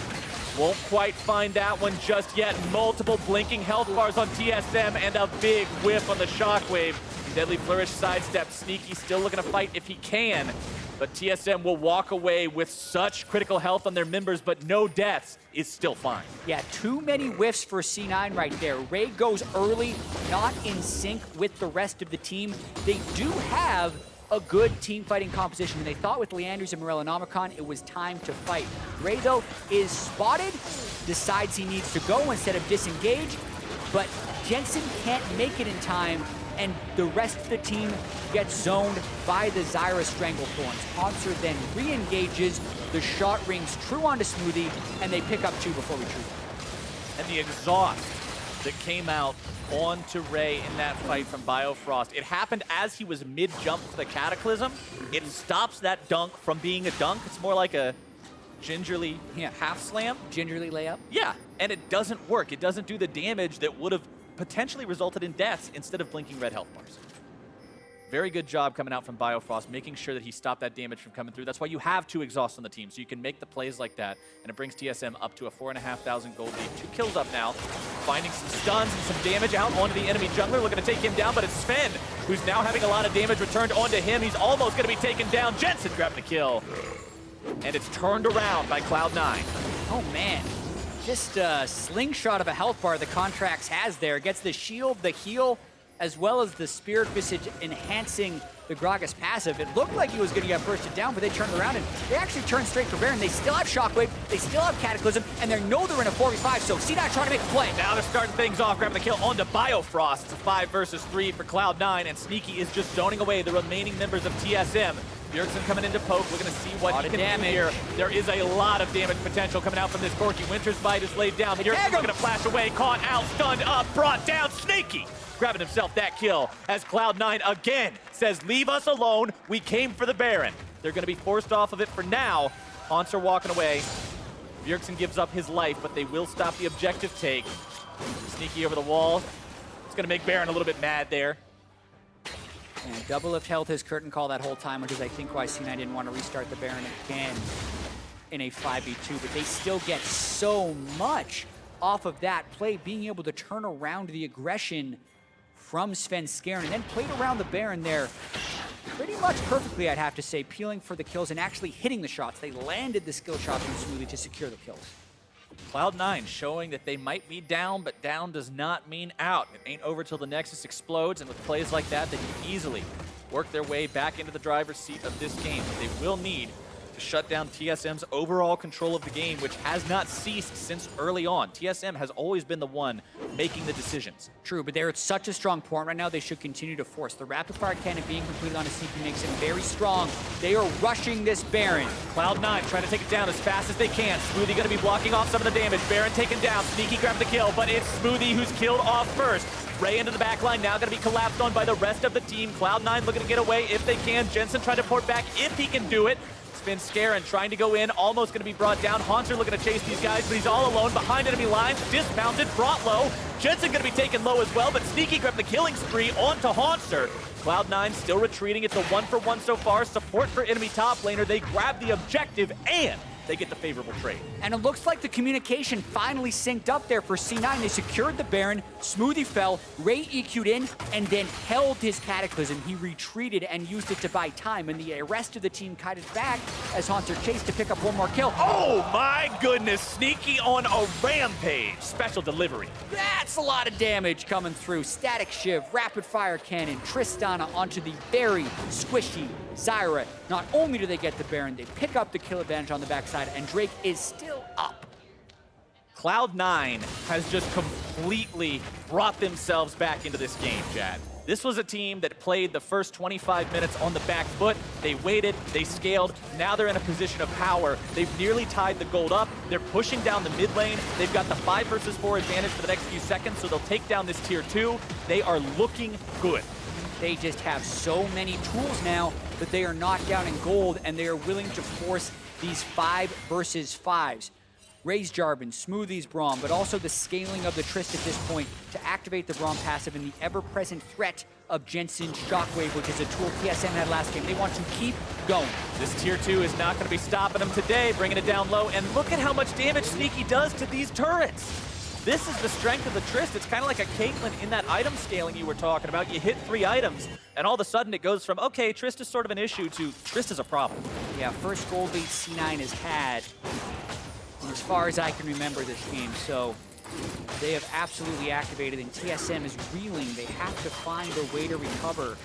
Won't quite find that one just yet. Multiple blinking health bars on TSM and a big whiff on the Shockwave. Deadly Flourish sidestep. Sneaky still looking to fight if he can. But TSM will walk away with such critical health on their members, but no deaths is still fine. Yeah, too many whiffs for C9 right there. Ray goes early, not in sync with the rest of the team. They do have a good team fighting composition, and they thought with Leanders and Morellonomicon it was time to fight. Ray, though, is spotted, decides he needs to go instead of disengage, but Jensen can't make it in time, and the rest of the team gets zoned by the Zyra Stranglethorns. Hanser then re-engages, the shot rings true onto Smoothie, and they pick up 2 before retreat. And the exhaust that came out onto Ray in that fight from Biofrost, it happened as he was mid-jump to the Cataclysm. It stops that dunk from being a dunk. It's more like a gingerly half slam. Gingerly layup? Yeah, and it doesn't work. It doesn't do the damage that would have potentially resulted in deaths instead of blinking red health bars. Very good job coming out from Biofrost, making sure that he stopped that damage from coming through. That's why you have 2 exhausts on the team, so you can make the plays like that, and it brings TSM up to a 4,500 gold lead. 2 kills up now, finding some stuns and some damage out onto the enemy jungler, looking to take him down, but it's Sven, who's now having a lot of damage returned onto him. He's almost going to be taken down. Jensen grabbing the kill, and it's turned around by Cloud9. Oh man, just a slingshot of a health bar the Contracts has there. Gets the shield, the heal, as well as the Spirit Visage enhancing the Gragas passive. It looked like he was going to get bursted down, but they turned around and they actually turned straight for Baron. They still have Shockwave, they still have Cataclysm, and they know they're in a 4v5, so C9 trying to make a play. Now they're starting things off, grabbing the kill onto Biofrost. It's a 5 versus 3 for Cloud9, and Sneaky is just zoning away the remaining members of TSM. Bjergsen coming into poke. We're going to see what he can do here. There is a lot of damage potential coming out from this Corky. Winter's Bite is laid down. Bjergsen's going to flash away, caught out, stunned up, brought down. Sneaky grabbing himself that kill as Cloud9 again says, leave us alone. We came for the Baron. They're going to be forced off of it for now. Hanser walking away. Bjergsen gives up his life, but they will stop the objective take. Sneaky over the wall. It's going to make Baron a little bit mad there. And Doublelift held his curtain call that whole time, which is, I think, why C9 didn't want to restart the Baron again in a 5v2. But they still get so much off of that play, being able to turn around the aggression from Sven Skaren and then played around the Baron there pretty much perfectly, I'd have to say, peeling for the kills and actually hitting the shots. They landed the skill shots from Smoothie to secure the kills. Cloud9 showing that they might be down, but down does not mean out. It ain't over till the Nexus explodes, and with plays like that, they can easily work their way back into the driver's seat of this game. They will need to shut down TSM's overall control of the game, which has not ceased since early on. TSM has always been the one making the decisions. True, but they're at such a strong point right now, they should continue to force. The rapid-fire cannon being completed on a CP makes him very strong. They are rushing this Baron. Cloud9 trying to take it down as fast as they can. Smoothie going to be blocking off some of the damage. Baron taken down. Sneaky grabbed the kill, but it's Smoothie who's killed off first. Ray into the back line, now going to be collapsed on by the rest of the team. Cloud9 looking to get away if they can. Jensen trying to port back if he can do it. Spin Scarin trying to go in, almost going to be brought down. Haunter looking to chase these guys, but he's all alone behind enemy lines. Dismounted, brought low. Jensen going to be taken low as well, but Sneaky grabbed the killing spree onto Haunter. Cloud9 still retreating. It's a 1-for-1 so far. Support for enemy top laner. They grab the objective and they get the favorable trade. And it looks like the communication finally synced up there for C9. They secured the Baron, Smoothie fell, Ray EQ'd in, and then held his Cataclysm. He retreated and used it to buy time, and the rest of the team kited back as Haunter chased to pick up one more kill. Oh my goodness, Sneaky on a rampage. Special delivery. That's a lot of damage coming through. Static Shiv, Rapid Fire Cannon, Tristana onto the very squishy Zyra. Not only do they get the Baron, they pick up the kill advantage on the backside, and Drake is still up. Cloud9 has just completely brought themselves back into this game, Chad. This was a team that played the first 25 minutes on the back foot. They waited, they scaled, now they're in a position of power. They've nearly tied the gold up. They're pushing down the mid lane. They've got the 5 versus 4 advantage for the next few seconds, so they'll take down this tier 2. They are looking good. They just have so many tools now that they are not down in gold, and they are willing to force these 5 versus 5s. Ray's Jarvan, Smoothie's Braum, but also the scaling of the Trist at this point to activate the Braum passive and the ever-present threat of Jensen's Shockwave, which is a tool TSM had last game. They want to keep going. This tier 2 is not going to be stopping them today, bringing it down low, and look at how much damage Sneaky does to these turrets. This is the strength of the Trist. It's kind of like a Caitlyn in that item scaling you were talking about. You hit 3 items, and all of a sudden it goes from, okay, Trist is sort of an issue to Trist is a problem. Yeah, first gold lead C9 has had as far as I can remember this game, so they have absolutely activated, and TSM is reeling. They have to find a way to recover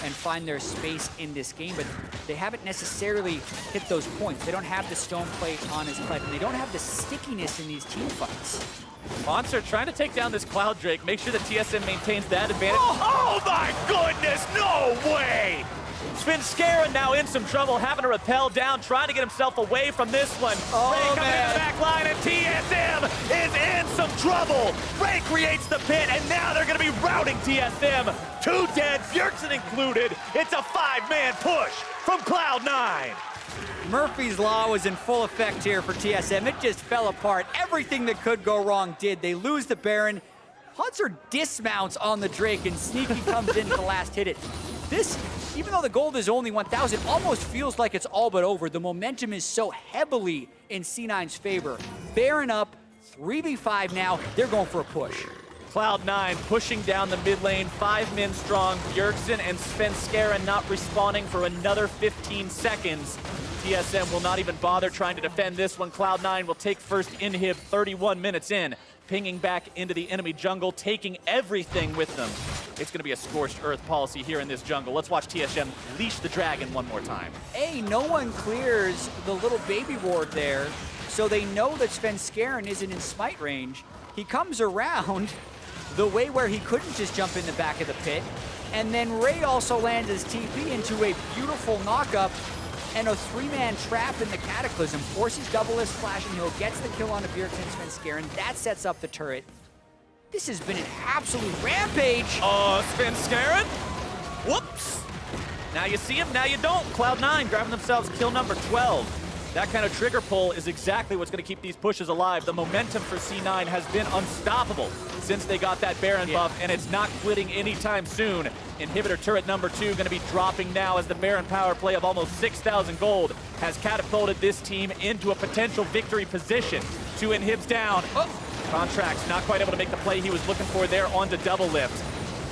and find their space in this game, but they haven't necessarily hit those points. They don't have the stone plate on his plate, and they don't have the stickiness in these team fights. Monster trying to take down this Cloud Drake, make sure that TSM maintains that advantage. Oh my goodness, no way! Spin Scarin now in some trouble, having to rappel down, trying to get himself away from this one. Oh, Ray coming man. in the back line, and TSM is in some trouble. Ray creates the pit, and now they're going to be routing TSM. 2 dead, Bjergsen included. It's a 5-man push from Cloud9. Murphy's Law was in full effect here for TSM. It just fell apart. Everything that could go wrong did. They lose the Baron. Hunter dismounts on the Drake, and Sneaky comes in to last hit it. This, even though the gold is only 1,000, almost feels like it's all but over. The momentum is so heavily in C9's favor. Baron up, 3v5 now. They're going for a push. Cloud9 pushing down the mid lane, 5 men strong. Bjergsen and Sven Scarin not respawning for another 15 seconds. TSM will not even bother trying to defend this one. Cloud9 will take first inhib 31 minutes in, pinging back into the enemy jungle, taking everything with them. It's going to be a scorched earth policy here in this jungle. Let's watch TSM leash the dragon one more time. Hey, no one clears the little baby ward there, so they know that Sven Scarin isn't in smite range. He comes around the way where he couldn't just jump in the back of the pit, and then Ray also lands his TP into a beautiful knockup and a 3-man trap in the Cataclysm, forces double his flash, and he'll gets the kill on Bjergsen and Sven Scarin. That sets up the turret. This has been an absolute rampage. Sven Scarin. Whoops. Now you see him, now you don't. Cloud9 grabbing themselves kill number 12. That kind of trigger pull is exactly what's going to keep these pushes alive. The momentum for C9 has been unstoppable since they got that Baron buff, and it's not quitting anytime soon. Inhibitor turret number 2 going to be dropping now as the Baron power play of almost 6,000 gold has catapulted this team into a potential victory position. 2 inhibs down. Contract's not quite able to make the play he was looking for there onto double lift.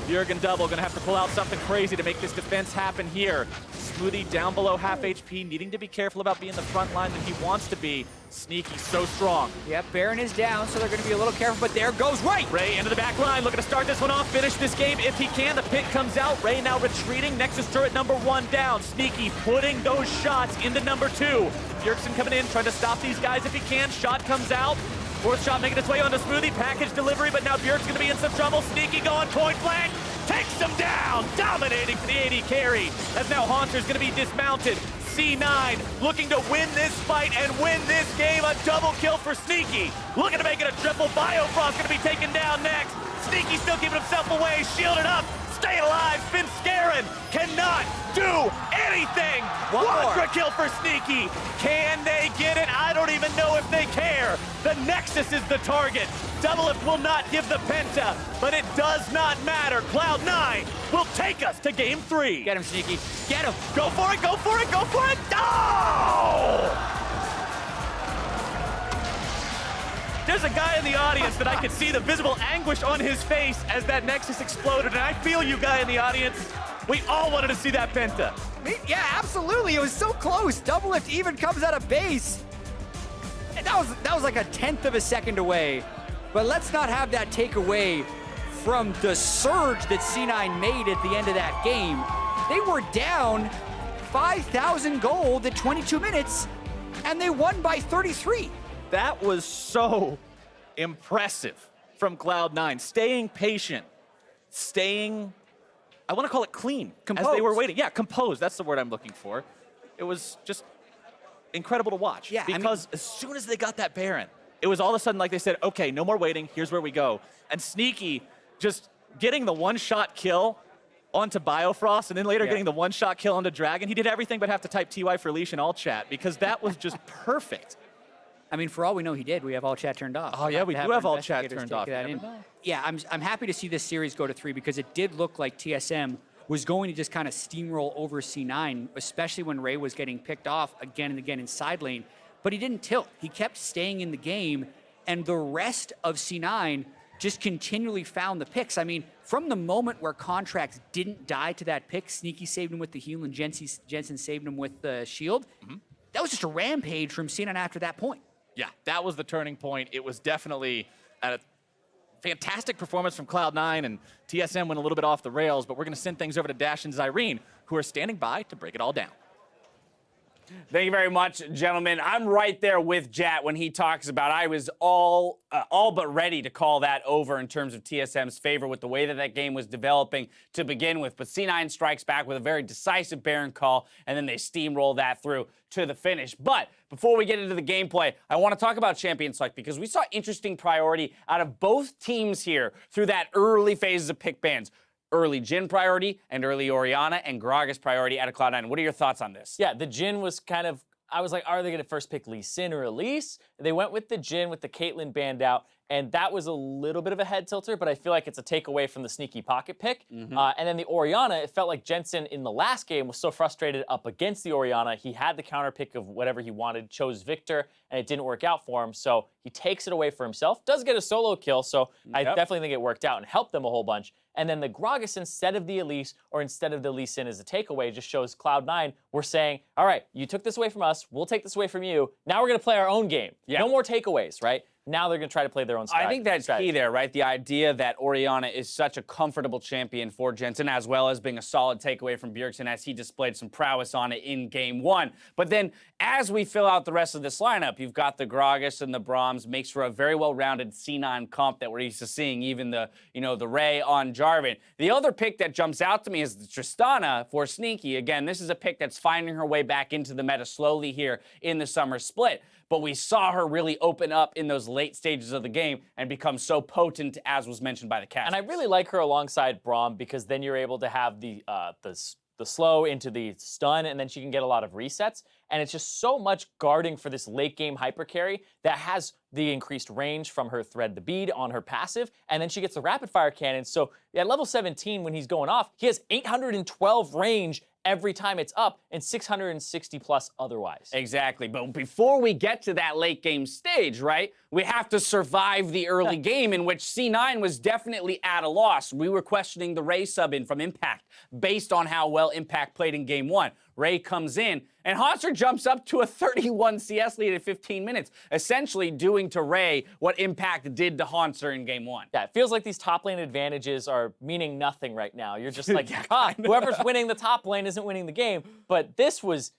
Bjerg and Double gonna have to pull out something crazy to make this defense happen here. Smoothie down below half HP, needing to be careful about being the front line that he wants to be. Sneaky, so strong. Yep, Baron is down, so they're going to be a little careful, but there goes Ray. Ray into the back line, looking to start this one off, finish this game if he can. The pick comes out, Ray now retreating. Nexus turret number 1 down. Sneaky putting those shots into number 2. Bjergsen coming in, trying to stop these guys if he can. Shot comes out. 4th shot making its way onto Smoothie. Package delivery, but now Bjerg's going to be in some trouble. Sneaky going point blank. Takes him down, dominating for the AD carry. As now Haunter's going to be dismounted. C9 looking to win this fight and win this game. A double kill for Sneaky. Looking to make it a triple. Biofrost going to be taken down next. Sneaky still keeping himself away, shielded up, staying alive. Finn Scarin cannot do anything. Quadra kill for Sneaky. Can they get it? I don't even know if they care. The Nexus is the target. Doublelift will not give the Penta, but it does not matter. Cloud9 will take us to game 3. Get him, Sneaky. Get him. Go for it, go for it, go for it. Oh! There's a guy in the audience that I could see the visible anguish on his face as that Nexus exploded, and I feel you, guy in the audience. We all wanted to see that Penta. Yeah, absolutely. It was so close. Doublelift even comes out of base. And that was like a 1/10 of a second away. But let's not have that take away from the surge that C9 made at the end of that game. They were down 5,000 gold at 22 minutes, and they won by 33. That was so impressive from Cloud9. Staying patient, staying, I want to call it clean, composed. As they were waiting. Yeah, composed, that's the word I'm looking for. It was just incredible to watch. Yeah, because as soon as they got that Baron, it was all of a sudden like they said, okay, no more waiting, here's where we go. And Sneaky just getting the one-shot kill onto Biofrost, and then later getting the one-shot kill onto Dragon. He did everything but have to type TY for Leash in all chat, because that was just perfect. I mean, for all we know, he did. We have all chat turned off. Oh, yeah, we do have all chat turned off. Yeah, I'm happy to see this series go to 3 because it did look like TSM was going to just kind of steamroll over C9, especially when Ray was getting picked off again and again in side lane. But he didn't tilt. He kept staying in the game, and the rest of C9 just continually found the picks. I mean, from the moment where Contracts didn't die to that pick, Sneaky saved him with the heal and Jensen saved him with the shield. That was just a rampage from C9 after that point. Yeah, that was the turning point. It was definitely a fantastic performance from Cloud9, and TSM went a little bit off the rails, but we're going to send things over to Dash and Zyrene, who are standing by to break it all down. Thank you very much, gentlemen. I'm right there with Jat when he talks about I was all but ready to call that over in terms of TSM's favor with the way that that game was developing to begin with. But C9 strikes back with a very decisive Baron call, and then they steamroll that through to the finish. But before we get into the gameplay, I want to talk about champion select because we saw interesting priority out of both teams here through that early phases of pick bans. Early Jhin priority and early Orianna and Gragas priority out of Cloud9. What are your thoughts on this? Yeah, the Jhin was kind of, I was like, are they going to first pick Lee Sin or Elise? They went with the Jhin with the Caitlyn banned out, and that was a little bit of a head tilter, but I feel like it's a takeaway from the sneaky pocket pick. And then the Orianna, it felt like Jensen in the last game was so frustrated up against the Orianna, he had the counter pick of whatever he wanted, chose Victor, and it didn't work out for him, so he takes it away for himself. Does get a solo kill, so I definitely think it worked out and helped them a whole bunch. And then the Gragas instead of the Elise or instead of the Lee Sin as a takeaway just shows Cloud9, we're saying, all right, you took this away from us, we'll take this away from you. Now we're going to play our own game. No more takeaways, right? Now they're going to try to play their own strategy. I think that's key there, right? The idea that Orianna is such a comfortable champion for Jensen, as well as being a solid takeaway from Bjergsen as he displayed some prowess on it in game 1. But then as we fill out the rest of this lineup, you've got the Gragas and the Brahms, makes for a very well-rounded C9 comp that we're used to seeing, even the, the Ray on Jarvan. The other pick that jumps out to me is the Tristana for Sneaky. Again, this is a pick that's finding her way back into the meta slowly here in the summer split. But we saw her really open up in those late stages of the game and become so potent, as was mentioned by the cast. And I really like her alongside Braum because then you're able to have the slow into the stun, and then she can get a lot of resets. And it's just so much guarding for this late game hyper carry that has the increased range from her Thread the Bead on her passive, and then she gets the rapid fire cannon. So at level 17, when he's going off, he has 812 range every time it's up and 660 plus otherwise. Exactly. But before we get to that late game stage, right, we have to survive the early game in which C9 was definitely at a loss. We were questioning the Ray sub-in from Impact based on how well Impact played in game 1. Ray comes in, and Hauser jumps up to a 31 CS lead at 15 minutes, essentially doing to Ray what Impact did to Hauser in game 1. Yeah, it feels like these top lane advantages are meaning nothing right now. You're just like, whoever's winning the top lane isn't winning the game. But this was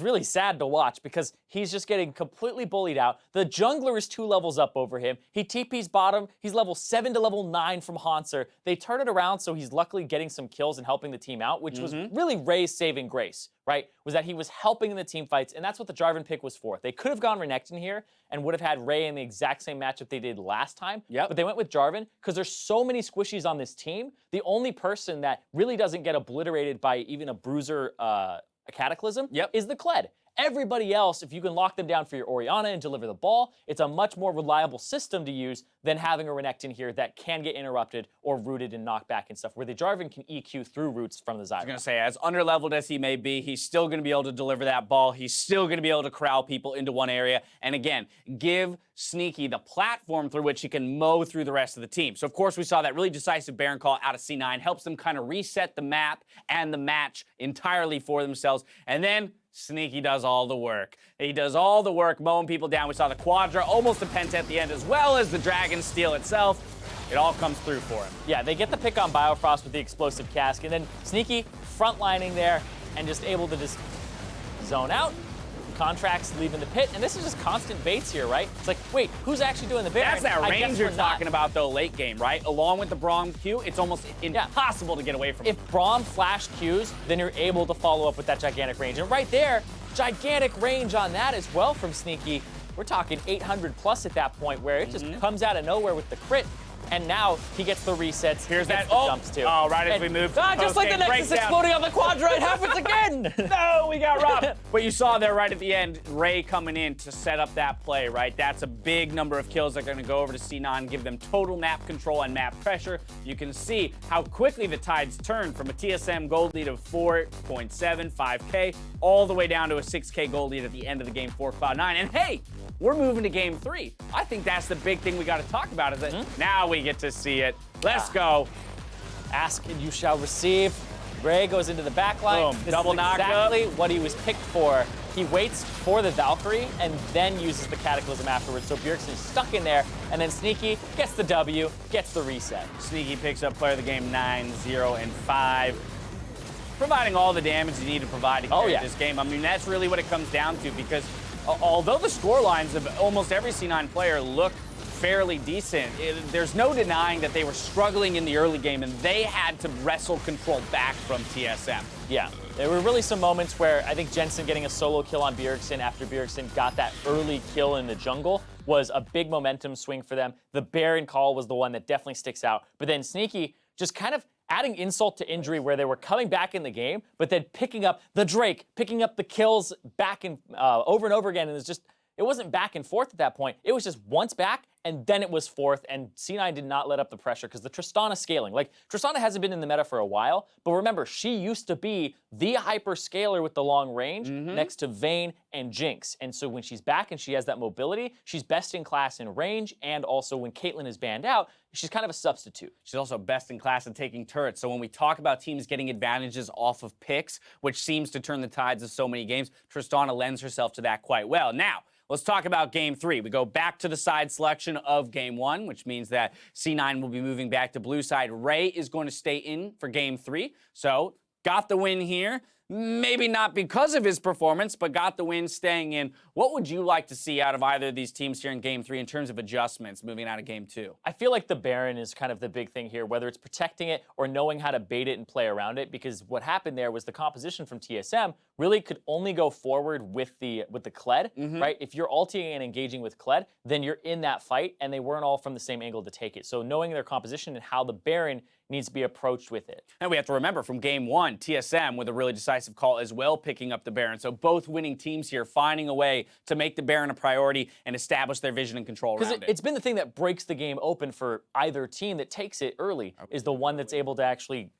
really sad to watch because he's just getting completely bullied out. The jungler is 2 levels up over him. He TP's bottom. He's level 7 to level 9 from Hauser. They turn it around, so he's luckily getting some kills and helping the team out, which was really Ray's saving grace, right? Was that he was helping in the team fights, and that's what the Jarvan pick was for. They could have gone Renekton here and would have had Ray in the exact same matchup they did last time, but they went with Jarvan because there's so many squishies on this team. The only person that really doesn't get obliterated by even a bruiser, a Cataclysm, is the Kled. Everybody else, if you can lock them down for your Orianna and deliver the ball, it's a much more reliable system to use than having a Renekton here that can get interrupted or rooted and knocked back and stuff, where the Jarvan can EQ through roots from the Zyra. I was going to say, as underleveled as he may be, he's still going to be able to deliver that ball. He's still going to be able to corral people into one area. And again, give Sneaky the platform through which he can mow through the rest of the team. So, of course, we saw that really decisive Baron call out of C9, helps them kind of reset the map and the match entirely for themselves. And then Sneaky does all the work. He does all the work, mowing people down. We saw the Quadra, almost the Penta at the end, as well as the Dragon Steel itself. It all comes through for him. Yeah, they get the pick on Biofrost with the explosive cask, and then Sneaky frontlining there and just able to just zone out. Contracts leaving the pit, and this is just constant baits here, right? It's like, wait, who's actually doing the Baron? That's that range you're talking about, though, late game, right? Along with the Braum Q, it's almost impossible to get away from. If Braum flash Qs, then you're able to follow up with that gigantic range. And right there, gigantic range on that as well from Sneaky. We're talking 800 plus at that point, where it just comes out of nowhere with the crit. And now he gets the resets. Here's that jumps too. Oh, right as we move. Just like the Nexus exploding on the Quadra, it happens again. No, we got robbed. But you saw there right at the end, Ray coming in to set up that play, right? That's a big number of kills that are going to go over to C9, give them total map control and map pressure. You can see how quickly the tides turn from a TSM gold lead of 4.7, 5K, all the way down to a 6K gold lead at the end of the game for Cloud9. And hey, we're moving to game 3. I think that's the big thing we got to talk about, is that now we get to see it. Let's go. Ask and you shall receive. Ray goes into the back line. Boom. This Double is knock exactly up. what he was picked for. He waits for the Valkyrie and then uses the Cataclysm afterwards. So Bjergsen's stuck in there, and then Sneaky gets the W, gets the reset. Sneaky picks up player of the game 9, 0, and 5. Providing all the damage you need to provide to carry this game. I mean, that's really what it comes down to, because although the score lines of almost every C9 player look fairly decent, there's no denying that they were struggling in the early game, and they had to wrestle control back from TSM. Yeah, there were really some moments where I think Jensen getting a solo kill on Bjergsen after Bjergsen got that early kill in the jungle was a big momentum swing for them. The Baron call was the one that definitely sticks out, but then Sneaky just kind of adding insult to injury, where they were coming back in the game, but then picking up the Drake, picking up the kills back and over and over again, and it wasn't back and forth at that point. It was just once back, and then it was forth, and C9 did not let up the pressure because the Tristana scaling. Like, Tristana hasn't been in the meta for a while, but remember, she used to be the hyper scaler with the long range next to Vayne and Jinx. And so when she's back and she has that mobility, she's best in class in range, and also when Caitlyn is banned out, she's kind of a substitute. She's also best in class at taking turrets. So when we talk about teams getting advantages off of picks, which seems to turn the tides of so many games, Tristana lends herself to that quite well. Now, let's talk about game 3. We go back to the side selection of game 1, which means that C9 will be moving back to blue side. Ray is going to stay in for game 3. So got the win here. Maybe not because of his performance, but got the win staying in. What would you like to see out of either of these teams here in game 3 in terms of adjustments moving out of game 2? I feel like the Baron is kind of the big thing here, whether it's protecting it or knowing how to bait it and play around it, because what happened there was the composition from TSM really could only go forward with the Kled, right? If you're ulting and engaging with Kled, then you're in that fight, and they weren't all from the same angle to take it. So knowing their composition and how the Baron needs to be approached with it. And we have to remember from game 1, TSM with a really decisive call as well, picking up the Baron. So both winning teams here finding a way to make the Baron a priority and establish their vision and control around it. Because it's been the thing that breaks the game open for either team that takes it early, is the one that's able to actually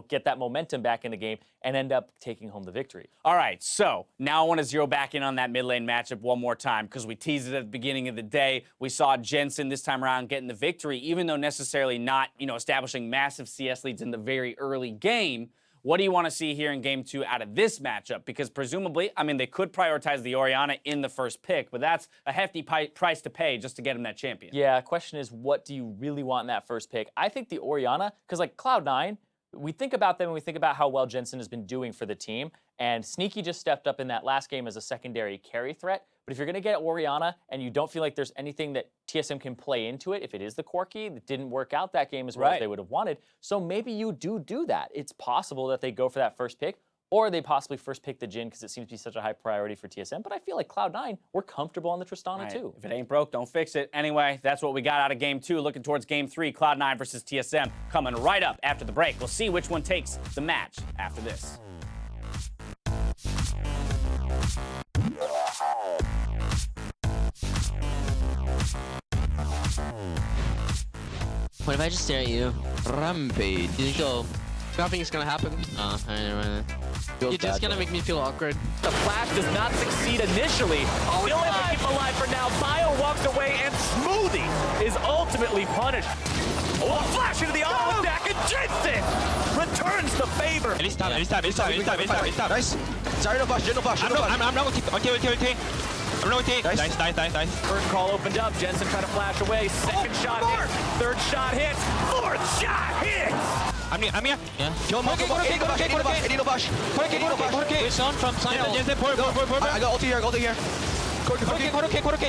get that momentum back in the game and end up taking home the victory. All right, so now I want to zero back in on that mid lane matchup one more time because we teased it at the beginning of the day. We saw Jensen this time around getting the victory, even though necessarily not, establishing massive CS leads in the very early game. What do you want to see here in game 2 out of this matchup? Because presumably, they could prioritize the Orianna in the first pick, but that's a hefty price to pay just to get him that champion. Yeah, question is, what do you really want in that first pick? I think the Orianna, because like Cloud9, we think about them and we think about how well Jensen has been doing for the team, and Sneaky just stepped up in that last game as a secondary carry threat. But if you're going to get Orianna and you don't feel like there's anything that TSM can play into it, if it is the Corki, that didn't work out that game as well as they would have wanted, so maybe you do that. It's possible that they go for that first pick, or they possibly first pick the Jhin because it seems to be such a high priority for TSM. But I feel like Cloud9, we're comfortable on the Tristana too. If it ain't broke, don't fix it. Anyway, that's what we got out of game 2. Looking towards game 3, Cloud9 versus TSM, coming right up after the break. We'll see which one takes the match after this. What if I just stare at you? Rampage. You think you'll... Nothing's gonna happen. Oh, I never mind. You're just gonna make me feel awkward. The flash does not succeed initially. Still able to keep alive for now. Bio walks away, and Smoothie is ultimately punished. Oh, a flash into the auto attack, and Jensen returns the favor. At least stop. Nice. Sorry, no flash, no flash. I'm not okay. I'm not okay. Nice. First call opened up. Jensen trying to flash away. Second shot hits. Third shot hits. Fourth shot hits. I'm here. Yeah. Kill him, I need no flash. Push on from side. Jensen, pour. I got ulti here, Okay.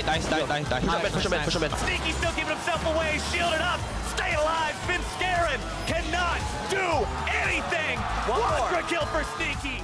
Nice. Push him in. Sneaky still giving himself away. Shielded up. Stay alive. Finn Scarin cannot do anything. 100 kill for Sneaky.